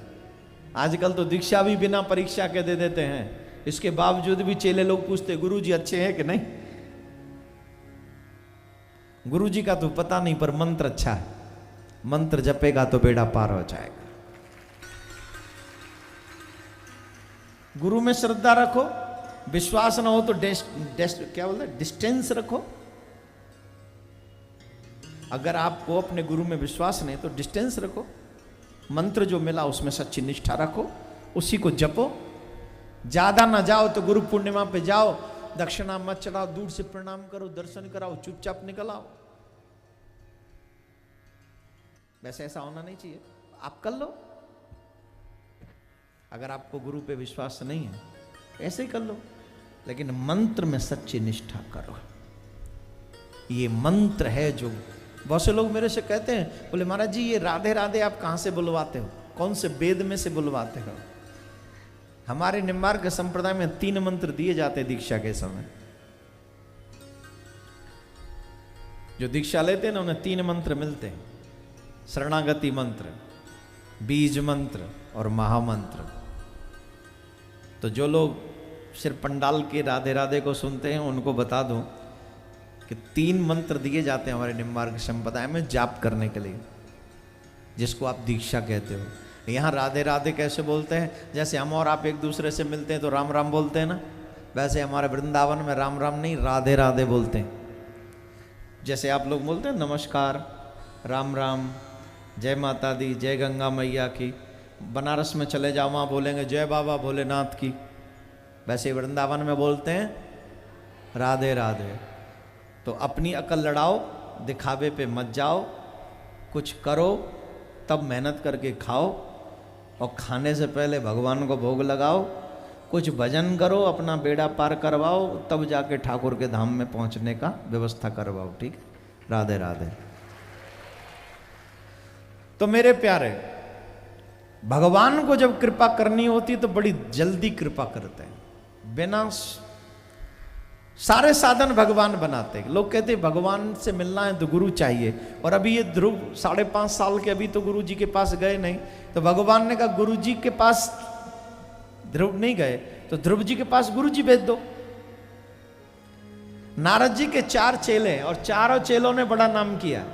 आजकल तो दीक्षा भी बिना परीक्षा के दे देते हैं, इसके बावजूद भी चेले लोग पूछते गुरु जी अच्छे हैं कि नहीं। गुरु जी का तो पता नहीं, पर मंत्र अच्छा है, मंत्र जपेगा तो बेड़ा पार हो जाएगा। गुरु में श्रद्धा रखो, विश्वास ना हो तो क्या बोलते हैं, डिस्टेंस रखो। अगर आपको अपने गुरु में विश्वास नहीं तो डिस्टेंस रखो। मंत्र जो मिला उसमें सच्ची निष्ठा रखो, उसी को जपो। ज्यादा ना जाओ तो गुरु पूर्णिमा पे जाओ, दक्षिणा मत चढ़ाओ, दूर से प्रणाम करो, दर्शन कराओ, चुपचाप निकल आओ। वैसे ऐसा होना नहीं चाहिए, आप कर लो। अगर आपको गुरु पे विश्वास नहीं है ऐसे ही कर लो, लेकिन मंत्र में सच्ची निष्ठा करो। ये मंत्र है जो बहुत से लोग मेरे से कहते हैं, बोले महाराज जी ये राधे राधे आप कहाँ से बुलवाते हो, कौन से वेद में से बुलवाते हो? हमारे निम्बार्क संप्रदाय में 3 मंत्र दिए जाते दीक्षा के समय। जो दीक्षा लेते हैं ना उन्हें 3 मंत्र मिलते हैं, शरणागति मंत्र, बीज मंत्र और महामंत्र। तो जो लोग सिर्फ पंडाल के राधे राधे को सुनते हैं उनको बता दूं कि 3 मंत्र दिए जाते हैं हमारे निम्बार्क संप्रदाय में जाप करने के लिए, जिसको आप दीक्षा कहते हो। यहाँ राधे राधे कैसे बोलते हैं? जैसे हम और आप एक दूसरे से मिलते हैं तो राम राम बोलते हैं ना, वैसे हमारे वृंदावन में राम राम नहीं, राधे राधे बोलते हैं। जैसे आप लोग बोलते हैं नमस्कार, राम राम, जय माता दी, जय गंगा मैया की। बनारस में चले जाओ वहाँ बोलेंगे जय बाबा भोलेनाथ की। वैसे वृंदावन में बोलते हैं राधे राधे। तो अपनी अकल लड़ाओ, दिखावे पे मत जाओ, कुछ करो तब मेहनत करके खाओ, और खाने से पहले भगवान को भोग लगाओ, कुछ भजन करो, अपना बेड़ा पार करवाओ, तब जाके ठाकुर के धाम में पहुंचने का व्यवस्था करवाओ। ठीक, राधे राधे। तो मेरे प्यारे, भगवान को जब कृपा करनी होती तो बड़ी जल्दी कृपा करते हैं, बिना सारे साधन भगवान बनाते हैं। लोग कहते हैं भगवान से मिलना है तो गुरु चाहिए, और अभी ये ध्रुव 5.5 साल के अभी तो गुरु जी के पास गए नहीं, तो भगवान ने कहा गुरु जी के पास ध्रुव नहीं गए तो ध्रुव जी के पास गुरु जी भेज दो। नारद जी के 4 चेले, और चारों चेलों ने बड़ा नाम किया।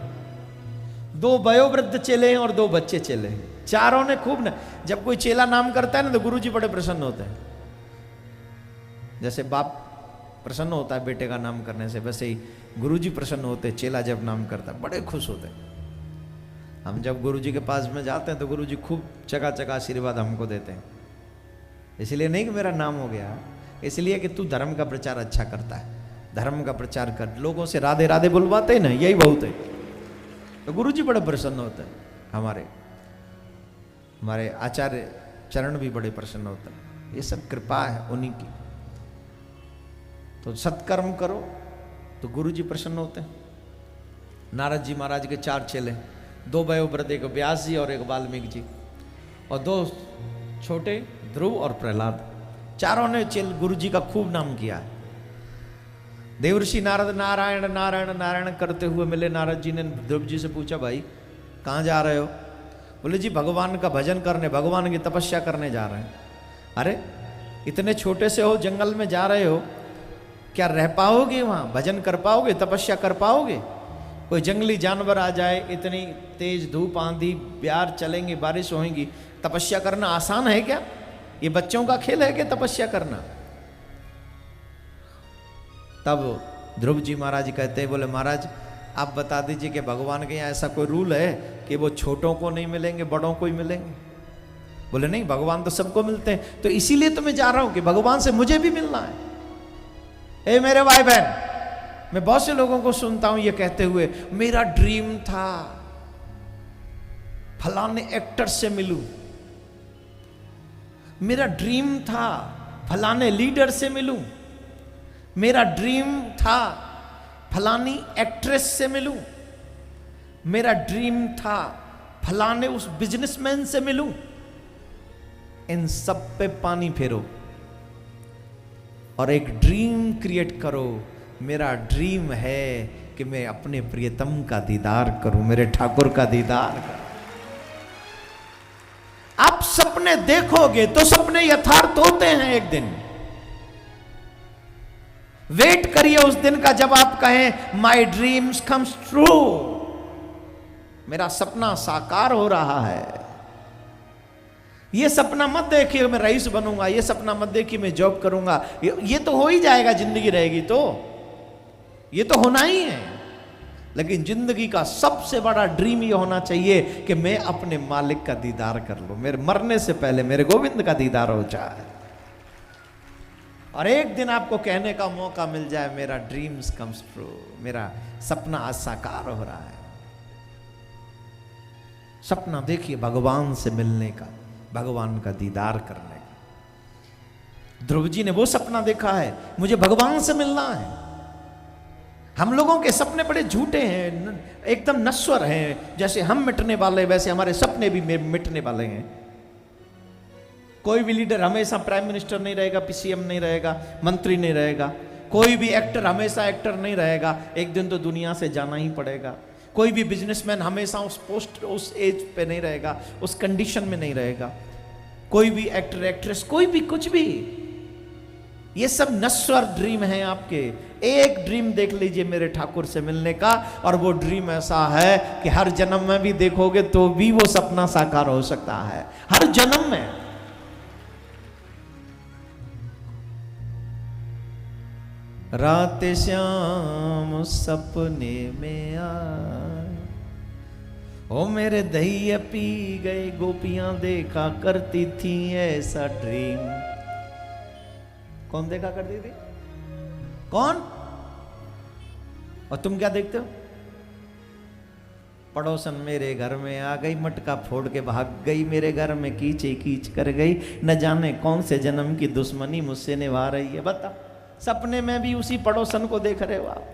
2 वयोवृद्ध चेले हैं और 2 बच्चे चेले हैं। चारों ने खूब ना, जब कोई चेला नाम करता है ना तो गुरु जी बड़े प्रसन्न होते हैं। जैसे बाप प्रसन्न होता है बेटे का नाम करने से, वैसे ही गुरु जी प्रसन्न होते हैं चेला जब नाम करता है, बड़े खुश होते हैं। हम जब गुरु जी के पास में जाते हैं तो गुरु जी खूब चका आशीर्वाद हमको देते हैं। इसलिए नहीं कि मेरा नाम हो गया, इसलिए कि तू धर्म का प्रचार अच्छा करता है, धर्म का प्रचार कर, लोगों से राधे राधे बुलवाते हैं ना, यही बहुत है। तो गुरु जी बड़े प्रसन्न होते हैं, हमारे आचार्य चरण भी बड़े प्रसन्न होते हैं। ये सब कृपा है उन्हीं की। तो सत्कर्म करो तो गुरु जी प्रसन्न होते हैं। नारद जी महाराज के 4 चेले, 2 वयोवृद्ध, एक व्यास जी और एक वाल्मीकि जी, और 2 छोटे ध्रुव और प्रहलाद। चारों ने गुरु जी का खूब नाम किया। देवर्षि नारद नारायण नारायण नारायण करते हुए मिले। नारद जी ने ध्रुव जी से पूछा, भाई कहाँ जा रहे हो? बोले जी भगवान का भजन करने, भगवान की तपस्या करने जा रहे हैं। अरे इतने छोटे से हो, जंगल में जा रहे हो, क्या रह पाओगे वहाँ? भजन कर पाओगे? तपस्या कर पाओगे? कोई जंगली जानवर आ जाए, इतनी तेज धूप आंधी ब्यार चलेंगे, बारिश होगी, तपस्या करना आसान है क्या? ये बच्चों का खेल है क्या तपस्या करना? तब ध्रुव जी महाराज कहते हैं, बोले महाराज आप बता दीजिए कि भगवान के यहाँ ऐसा कोई रूल है कि वो छोटों को नहीं मिलेंगे, बड़ों को ही मिलेंगे? बोले नहीं, भगवान तो सबको मिलते हैं, तो इसीलिए तो मैं जा रहा हूं कि भगवान से मुझे भी मिलना है। ए मेरे भाई बहन, मैं बहुत से लोगों को सुनता हूं ये कहते हुए, मेरा ड्रीम था फलाने एक्टर से मिलूं, मेरा ड्रीम था फलाने लीडर से मिलूं, मेरा ड्रीम था फलानी एक्ट्रेस से मिलूं, मेरा ड्रीम था फलाने उस बिजनेसमैन से मिलूं। इन सब पे पानी फेरो और एक ड्रीम क्रिएट करो। मेरा ड्रीम है कि मैं अपने प्रियतम का दीदार करूं, मेरे ठाकुर का दीदार करूं। आप सपने देखोगे तो सपने यथार्थ होते हैं एक दिन। वेट करिए उस दिन का जब आप कहें माई ड्रीम्स कम्स ट्रू, मेरा सपना साकार हो रहा है। ये सपना मत देखिए मैं रईस बनूंगा, ये सपना मत देखिए मैं जॉब करूंगा, ये तो हो ही जाएगा, जिंदगी रहेगी तो ये तो होना ही है। लेकिन जिंदगी का सबसे बड़ा ड्रीम ये होना चाहिए कि मैं अपने मालिक का दीदार कर लूं, मेरे मरने से पहले मेरे गोविंद का दीदार हो जाए, और एक दिन आपको कहने का मौका मिल जाए मेरा ड्रीम्स कम्स ट्रू, मेरा सपना आज साकार हो रहा है। सपना देखिए भगवान से मिलने का, भगवान का दीदार करने का। ध्रुव जी ने वो सपना देखा है, मुझे भगवान से मिलना है। हम लोगों के सपने बड़े झूठे हैं, एकदम नश्वर हैं। जैसे हम मिटने वाले वैसे हमारे सपने भी मिटने वाले हैं। कोई भी लीडर हमेशा प्राइम मिनिस्टर नहीं रहेगा, पीसीएम नहीं रहेगा, मंत्री नहीं रहेगा। कोई भी एक्टर हमेशा एक्टर नहीं रहेगा, एक दिन तो दुनिया से जाना ही पड़ेगा। कोई भी बिजनेसमैन हमेशा उस पोस्ट, उस एज पे नहीं रहेगा, उस कंडीशन में नहीं रहेगा। कोई भी एक्टर एक्ट्रेस, कोई भी कुछ भी, ये सब नश्वर ड्रीम हैं आपके। एक ड्रीम देख लीजिए मेरे ठाकुर से मिलने का, और वो ड्रीम ऐसा है कि हर जन्म में भी देखोगे तो भी वो सपना साकार हो सकता है, हर जन्म में। रात श्याम सपने में आए, ओ मेरे दहिया पी गए गोपियां देखा करती थी ऐसा ड्रीम। कौन देखा करती थी? कौन? और तुम क्या देखते हो? पड़ोसन मेरे घर में आ गई, मटका फोड़ के भाग गई, मेरे घर में कीचे कीच कर गई, न जाने कौन से जन्म की दुश्मनी मुझसे निभा रही है। बता, सपने में भी उसी पड़ोसन को देख रहे हो आप।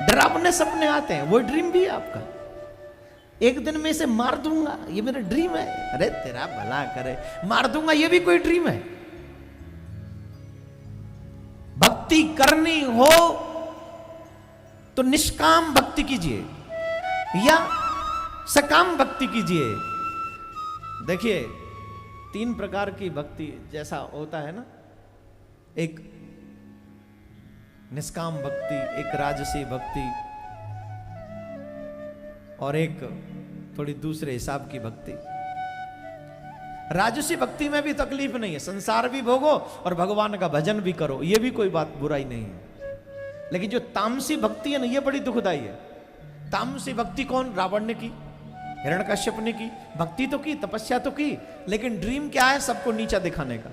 डरावने सपने आते हैं, वो ड्रीम भी है आपका। एक दिन में इसे मार दूंगा, ये मेरा ड्रीम है। अरे तेरा भला करे, मार दूंगा, ये भी कोई ड्रीम है। भक्ति करनी हो तो निष्काम भक्ति कीजिए या सकाम भक्ति कीजिए। देखिए, 3 प्रकार की भक्ति जैसा होता है ना, एक निष्काम भक्ति, एक राजसी भक्ति, और एक थोड़ी दूसरे हिसाब की भक्ति। राजसी भक्ति में भी तकलीफ नहीं है, संसार भी भोगो और भगवान का भजन भी करो, ये भी कोई बात बुराई नहीं है। लेकिन जो तामसी भक्ति है ना, ये बड़ी दुखदाई है। तामसी भक्ति कौन? रावण ने की, हिरण्यकश्यप ने की। भक्ति तो की, तपस्या तो की, लेकिन ड्रीम क्या है? सबको नीचा दिखाने का।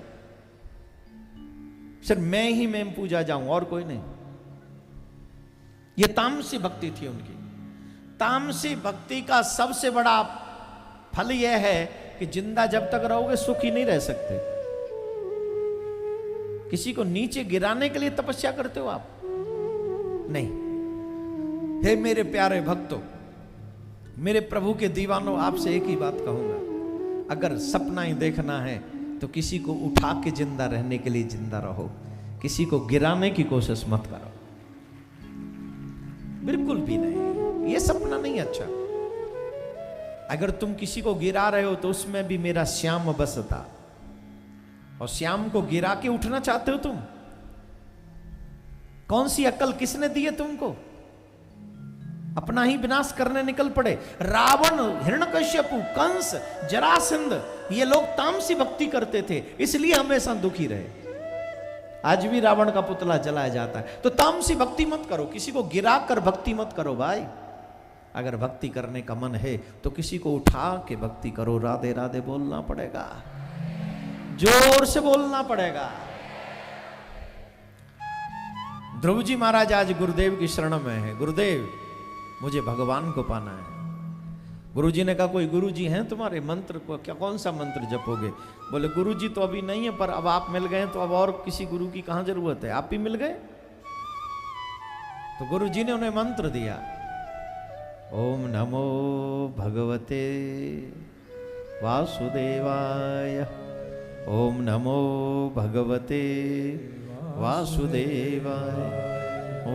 सिर्फ मैं ही मैं पूजा जाऊं और कोई नहीं। ये तामसी भक्ति थी उनकी। तामसी भक्ति का सबसे बड़ा फल यह है कि जिंदा जब तक रहोगे सुखी नहीं रह सकते। किसी को नीचे गिराने के लिए तपस्या करते हो आप? नहीं। हे मेरे प्यारे भक्तों, मेरे प्रभु के दीवानों, आपसे एक ही बात कहूंगा, अगर सपना ही देखना है तो किसी को उठा के जिंदा रहने के लिए जिंदा रहो, किसी को गिराने की कोशिश मत करो, बिल्कुल भी नहीं। ये सपना नहीं अच्छा। अगर तुम किसी को गिरा रहे हो तो उसमें भी मेरा श्याम बसता, और श्याम को गिरा के उठना चाहते हो तुम? कौन सी अक्ल किसने दी है तुमको? अपना ही विनाश करने निकल पड़े। रावण, हिरण्यकश्यप, कंस, जरासंध, ये लोग तामसी भक्ति करते थे, इसलिए हमेशा दुखी रहे। आज भी रावण का पुतला जलाया जाता है। तो तामसी भक्ति मत करो, किसी को गिरा कर भक्ति मत करो भाई। अगर भक्ति करने का मन है तो किसी को उठा के भक्ति करो। राधे राधे बोलना पड़ेगा, जोर से बोलना पड़ेगा। ध्रुव जी महाराज आज गुरुदेव की शरण में है। गुरुदेव, मुझे भगवान को पाना है। गुरु जी ने कहा, कोई गुरु जी हैं तुम्हारे? मंत्र को क्या, कौन सा मंत्र जपोगे? बोले, गुरु जी तो अभी नहीं है, पर अब आप मिल गए तो अब और किसी गुरु की कहां जरूरत है, आप ही मिल गए। तो गुरु जी ने उन्हें मंत्र दिया, ओम नमो भगवते वासुदेवाय, ओम नमो भगवते वासुदेवाय,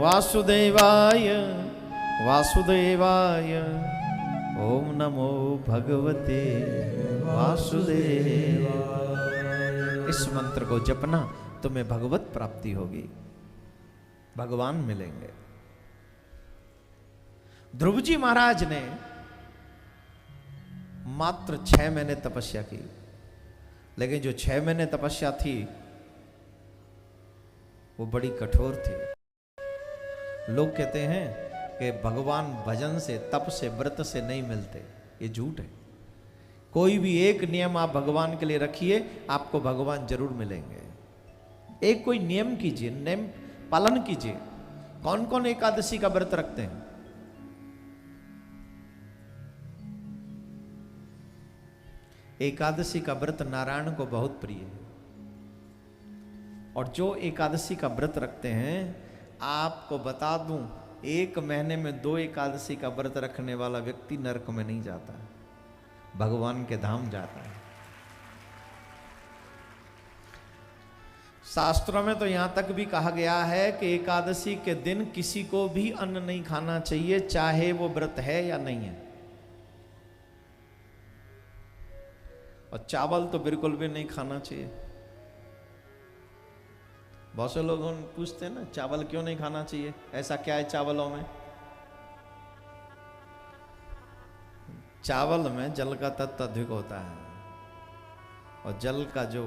वासुदेवाय वासुदेवाय, ओम नमो भगवते वासुदेवाय। इस मंत्र को जपना, तुम्हें भगवत प्राप्ति होगी, भगवान मिलेंगे। ध्रुव जी महाराज ने मात्र 6 महीने तपस्या की, लेकिन जो 6 महीने तपस्या थी वो बड़ी कठोर थी। लोग कहते हैं कि भगवान भजन से, तप से, व्रत से नहीं मिलते, ये झूठ है। कोई भी एक नियम आप भगवान के लिए रखिए, आपको भगवान जरूर मिलेंगे। एक कोई नियम कीजिए, नियम पालन कीजिए। कौन कौन एकादशी का व्रत रखते हैं? एकादशी का व्रत नारायण को बहुत प्रिय है, और जो एकादशी का व्रत रखते हैं आपको बता दूं, 1 महीने में 2 एकादशी का व्रत रखने वाला व्यक्ति नरक में नहीं जाता है, भगवान के धाम जाता है। शास्त्रों में तो यहां तक भी कहा गया है कि एकादशी के दिन किसी को भी अन्न नहीं खाना चाहिए, चाहे वो व्रत है या नहीं है। और चावल तो बिल्कुल भी नहीं खाना चाहिए। बहुत से लोग पूछते हैं ना, चावल क्यों नहीं खाना चाहिए, ऐसा क्या है चावलों में? चावल में जल का तत्व अधिक होता है, और जल का जो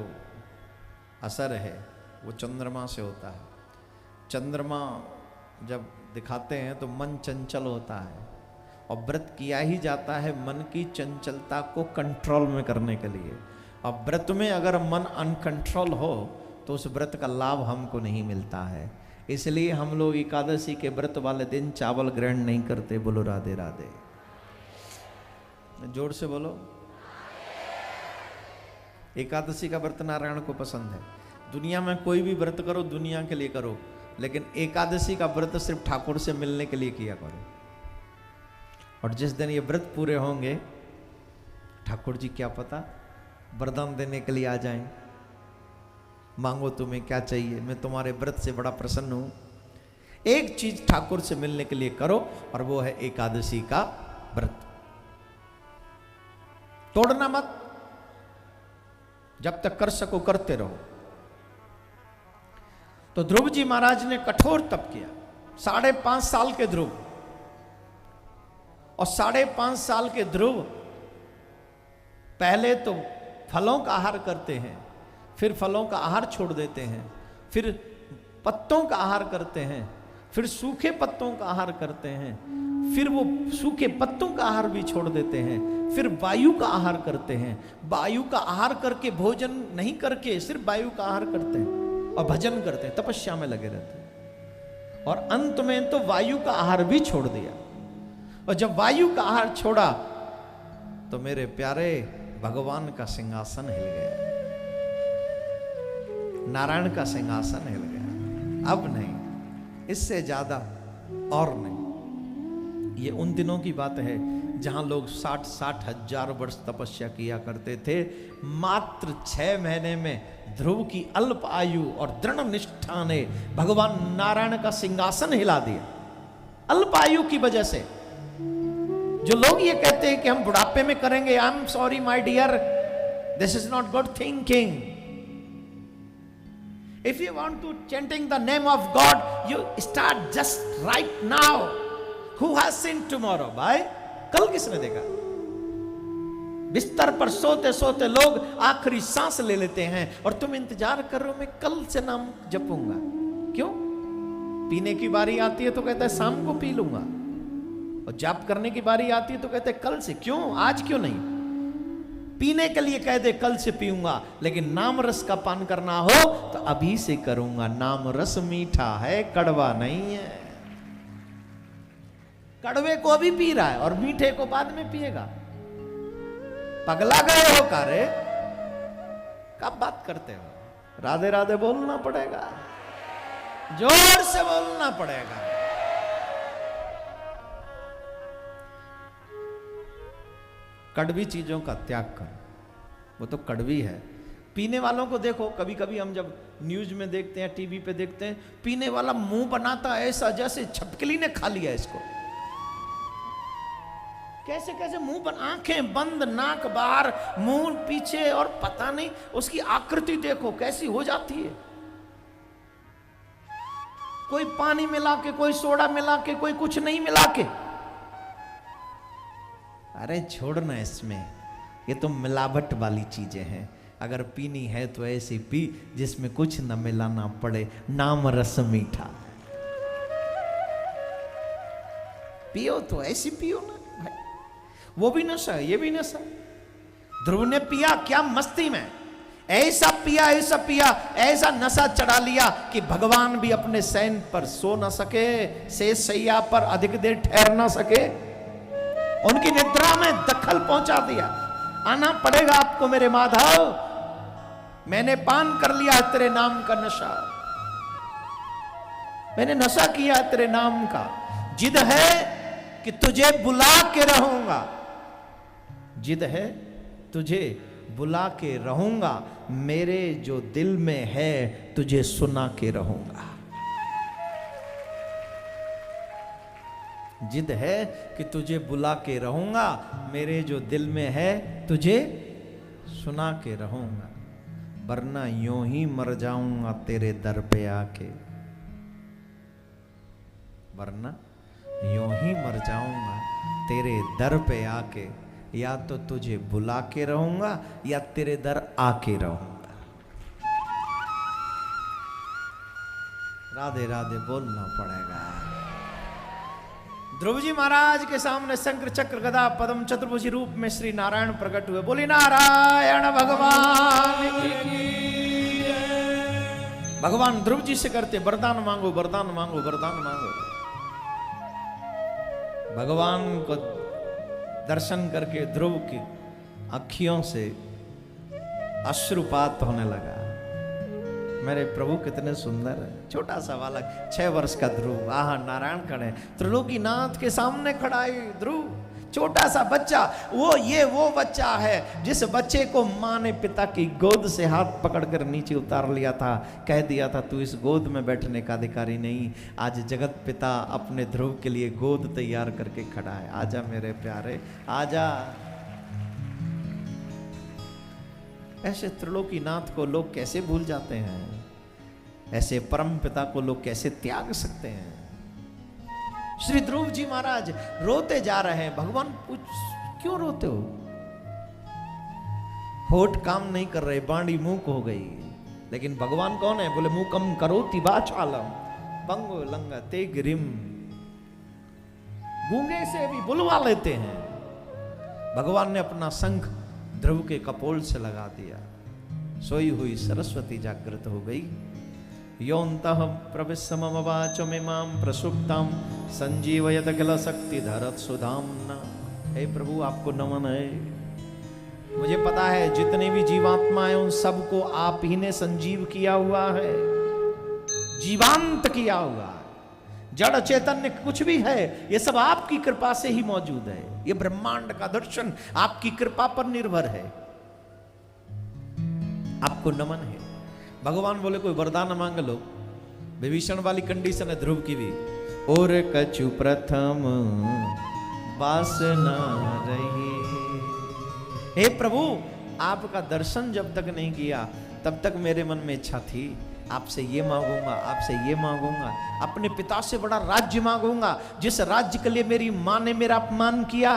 असर है वो चंद्रमा से होता है। चंद्रमा जब दिखाते हैं तो मन चंचल होता है, और व्रत किया ही जाता है मन की चंचलता को कंट्रोल में करने के लिए। और व्रत में अगर मन अनकंट्रोल हो तो उस व्रत का लाभ हमको नहीं मिलता है। इसलिए हम लोग एकादशी के व्रत वाले दिन चावल ग्रहण नहीं करते। बोलो राधे राधे, जोर से बोलो। एकादशी का व्रत नारायण को पसंद है। दुनिया में कोई भी व्रत करो, दुनिया के लिए करो, लेकिन एकादशी का व्रत सिर्फ ठाकुर से मिलने के लिए किया करो। और जिस दिन ये व्रत पूरे होंगे, ठाकुर जी क्या पता वरदान देने के लिए आ जाएं, मांगो तुम्हें क्या चाहिए, मैं तुम्हारे व्रत से बड़ा प्रसन्न हूं। एक चीज ठाकुर से मिलने के लिए करो, और वो है एकादशी का व्रत। तोड़ना मत, जब तक कर सको करते रहो। तो ध्रुव जी महाराज ने कठोर तप किया, 5.5 साल के ध्रुव। और 5.5 साल के ध्रुव पहले तो फलों का आहार करते हैं, फिर फलों का आहार छोड़ देते हैं, फिर पत्तों का आहार करते हैं, फिर सूखे पत्तों का आहार करते हैं, फिर वो सूखे पत्तों का आहार भी छोड़ देते हैं, फिर वायु का आहार करते हैं। वायु का आहार करके, भोजन नहीं करके सिर्फ वायु का आहार करते हैं और भजन करते हैं, तपस्या में लगे रहते हैं। और अंत में तो वायु का आहार भी छोड़ दिया। और जब वायु का आहार छोड़ा तो मेरे प्यारे भगवान का सिंहासन हिल गया, नारायण का सिंहासन हिल गया। अब नहीं, इससे ज्यादा और नहीं। ये उन दिनों की बात है जहां लोग 60 हजार वर्ष तपस्या किया करते थे। मात्र 6 महीने में ध्रुव की अल्प आयु और दृढ़ निष्ठा ने भगवान नारायण का सिंहासन हिला दिया। अल्प आयु की वजह से जो लोग ये कहते हैं कि हम बुढ़ापे में करेंगे, I am sorry my dear, this is not good thinking. If you want to chanting the name of God, you start just right now. Who has seen tomorrow? भाई, कल किसने देखा? बिस्तर पर सोते सोते लोग आखिरी सांस ले लेते हैं, और तुम इंतजार कर रहे हो मैं कल से नाम जपूंगा। क्यों? पीने की बारी आती है तो कहता है शाम को पी लूंगा, और जाप करने की बारी आती है तो कहते हैं कल से। क्यों? आज क्यों नहीं? पीने के लिए कह दे कल से पीऊंगा, लेकिन नाम रस का पान करना हो तो अभी से करूंगा। नाम रस मीठा है, कड़वा नहीं है। कड़वे को अभी पी रहा है और मीठे को बाद में पिएगा। पगला गए हो का रे? कब बात करते हो? राधे राधे बोलना पड़ेगा, जोर से बोलना पड़ेगा। कड़वी चीजों का त्याग करो, वो तो कड़वी है। पीने वालों को देखो, कभी कभी हम जब न्यूज में देखते हैं, टीवी पे देखते हैं, पीने वाला मुंह बनाता है ऐसा जैसे छपकली ने खा लिया इसको। कैसे कैसे मुंह बन, आंखें बंद, नाक बाहर, मुंह पीछे, और पता नहीं उसकी आकृति देखो कैसी हो जाती है। कोई पानी मिला के, कोई सोडा मिला के, कोई कुछ नहीं मिला के। अरे छोड़ना इसमें, ये तो मिलावट वाली चीजें हैं। अगर पीनी है तो ऐसी पी जिसमें कुछ न मिलाना पड़े। नाम रस मीठा, पियो तो ऐसी पियो ना भाई। वो भी नशा, ये भी नशा। ध्रुव ने पिया क्या मस्ती में, ऐसा पिया, ऐसा पिया, ऐसा नशा चढ़ा लिया कि भगवान भी अपने शयन पर सो न सके, शेष शैया पर अधिक देर ठहर न सके। उनकी निद्रा में दखल पहुंचा दिया। आना पड़ेगा आपको मेरे माधव, मैंने पान कर लिया तेरे नाम का नशा। मैंने नशा किया तेरे नाम का, जिद है कि तुझे बुला के रहूंगा, जिद है तुझे बुला के रहूंगा, मेरे जो दिल में है तुझे सुना के रहूंगा। जिद है कि तुझे बुला के रहूंगा, मेरे जो दिल में है तुझे सुना के रहूंगा, वरना यूं ही मर जाऊंगा तेरे दर पे आके, वरना यूं ही मर जाऊंगा तेरे दर पे आके, या तो तुझे बुला के रहूंगा या तेरे दर आके रहूंगा। राधे राधे बोलना पड़ेगा। ध्रुव जी महाराज के सामने शंकर चक्र गदा पद्म चतुर्भुजी रूप में श्री नारायण प्रकट हुए। बोली नारायण भगवान की। भगवान ध्रुव जी से करते वरदान मांगो, वरदान मांगो, वरदान मांगो। भगवान को दर्शन करके ध्रुव की अखियों से अश्रुपात होने लगा। मेरे प्रभु कितने सुंदर है। छोटा सा बालक 6 वर्ष का ध्रुव, आह नारायण खड़े, त्रिलोकीनाथ के सामने खड़ा है ध्रुव, छोटा सा बच्चा। वो बच्चा है जिस बच्चे को माँ ने पिता की गोद से हाथ पकड़कर नीचे उतार लिया था, कह दिया था तू इस गोद में बैठने का अधिकारी नहीं। आज जगत पिता अपने ध्रुव के लिए गोद तैयार करके खड़ा है। आजा मेरे प्यारे आजा। ऐसे त्रिलोकीनाथ को लोग कैसे भूल जाते हैं, ऐसे परम पिता को लोग कैसे त्याग सकते हैं। श्री ध्रुव जी महाराज रोते जा रहे हैं। भगवान पूछ क्यों रोते हो? होठ काम नहीं कर रहे, बाणी मूक हो गई। लेकिन भगवान कौन है? बोले मूकम करोति वाचालम पंगो लंगा ते गिरिम, गूंगे से भी बुलवा लेते हैं। भगवान ने अपना शंख ध्रुव के कपोल से लगा दिया। सोई हुई सरस्वती जागृत हो गई। योऽन्तः प्रविश्य मम वाचमिमां प्रसुप्तां संजीवयत किल शक्तिधरत् सुधाम्ना। हे प्रभु आपको नमन है। मुझे पता है जितने भी जीवात्मा है उन सबको आप ही ने संजीव किया हुआ है, जीवांत किया हुआ है। जड़ चैतन्य कुछ भी है ये सब आपकी कृपा से ही मौजूद है। ये ब्रह्मांड का दर्शन आपकी कृपा पर निर्भर है। आपको नमन है। भगवान बोले कोई वरदान मांग लो। विभीषण वाली कंडीशन है ध्रुव की भी। और कछु प्रथम वासना रही। हे प्रभु आपका दर्शन जब तक नहीं किया तब तक मेरे मन में इच्छा थी आपसे ये मांगूंगा, आपसे ये मांगूंगा, अपने पिता से बड़ा राज्य मांगूंगा जिस राज्य के लिए मेरी मां ने मेरा अपमान किया।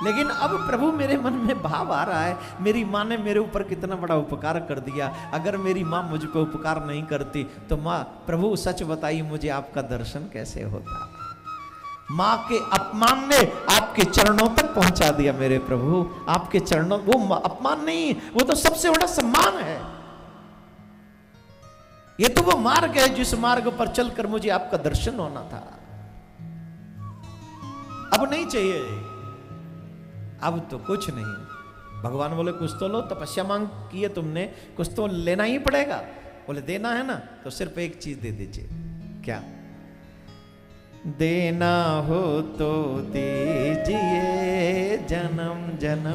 लेकिन अब प्रभु मेरे मन में भाव आ रहा है मेरी मां ने मेरे ऊपर कितना बड़ा उपकार कर दिया। अगर मेरी मां मुझ पे उपकार नहीं करती तो मां प्रभु सच बताइए मुझे आपका दर्शन कैसे होता। मां के अपमान ने आपके चरणों तक पहुंचा दिया मेरे प्रभु। आपके चरणों, वो अपमान नहीं, वो तो सबसे बड़ा सम्मान है। ये तो वो मार्ग है जिस मार्ग पर चलकर मुझे आपका दर्शन होना था। अब नहीं चाहिए, अब तो कुछ नहीं। भगवान बोले कुछ तो लो, तपस्या मांग की है तुमने, कुछ तो लेना ही पड़ेगा। बोले देना है ना तो सिर्फ एक चीज दे दीजिए। क्या देना हो तो दीजिए, जन्म जन्म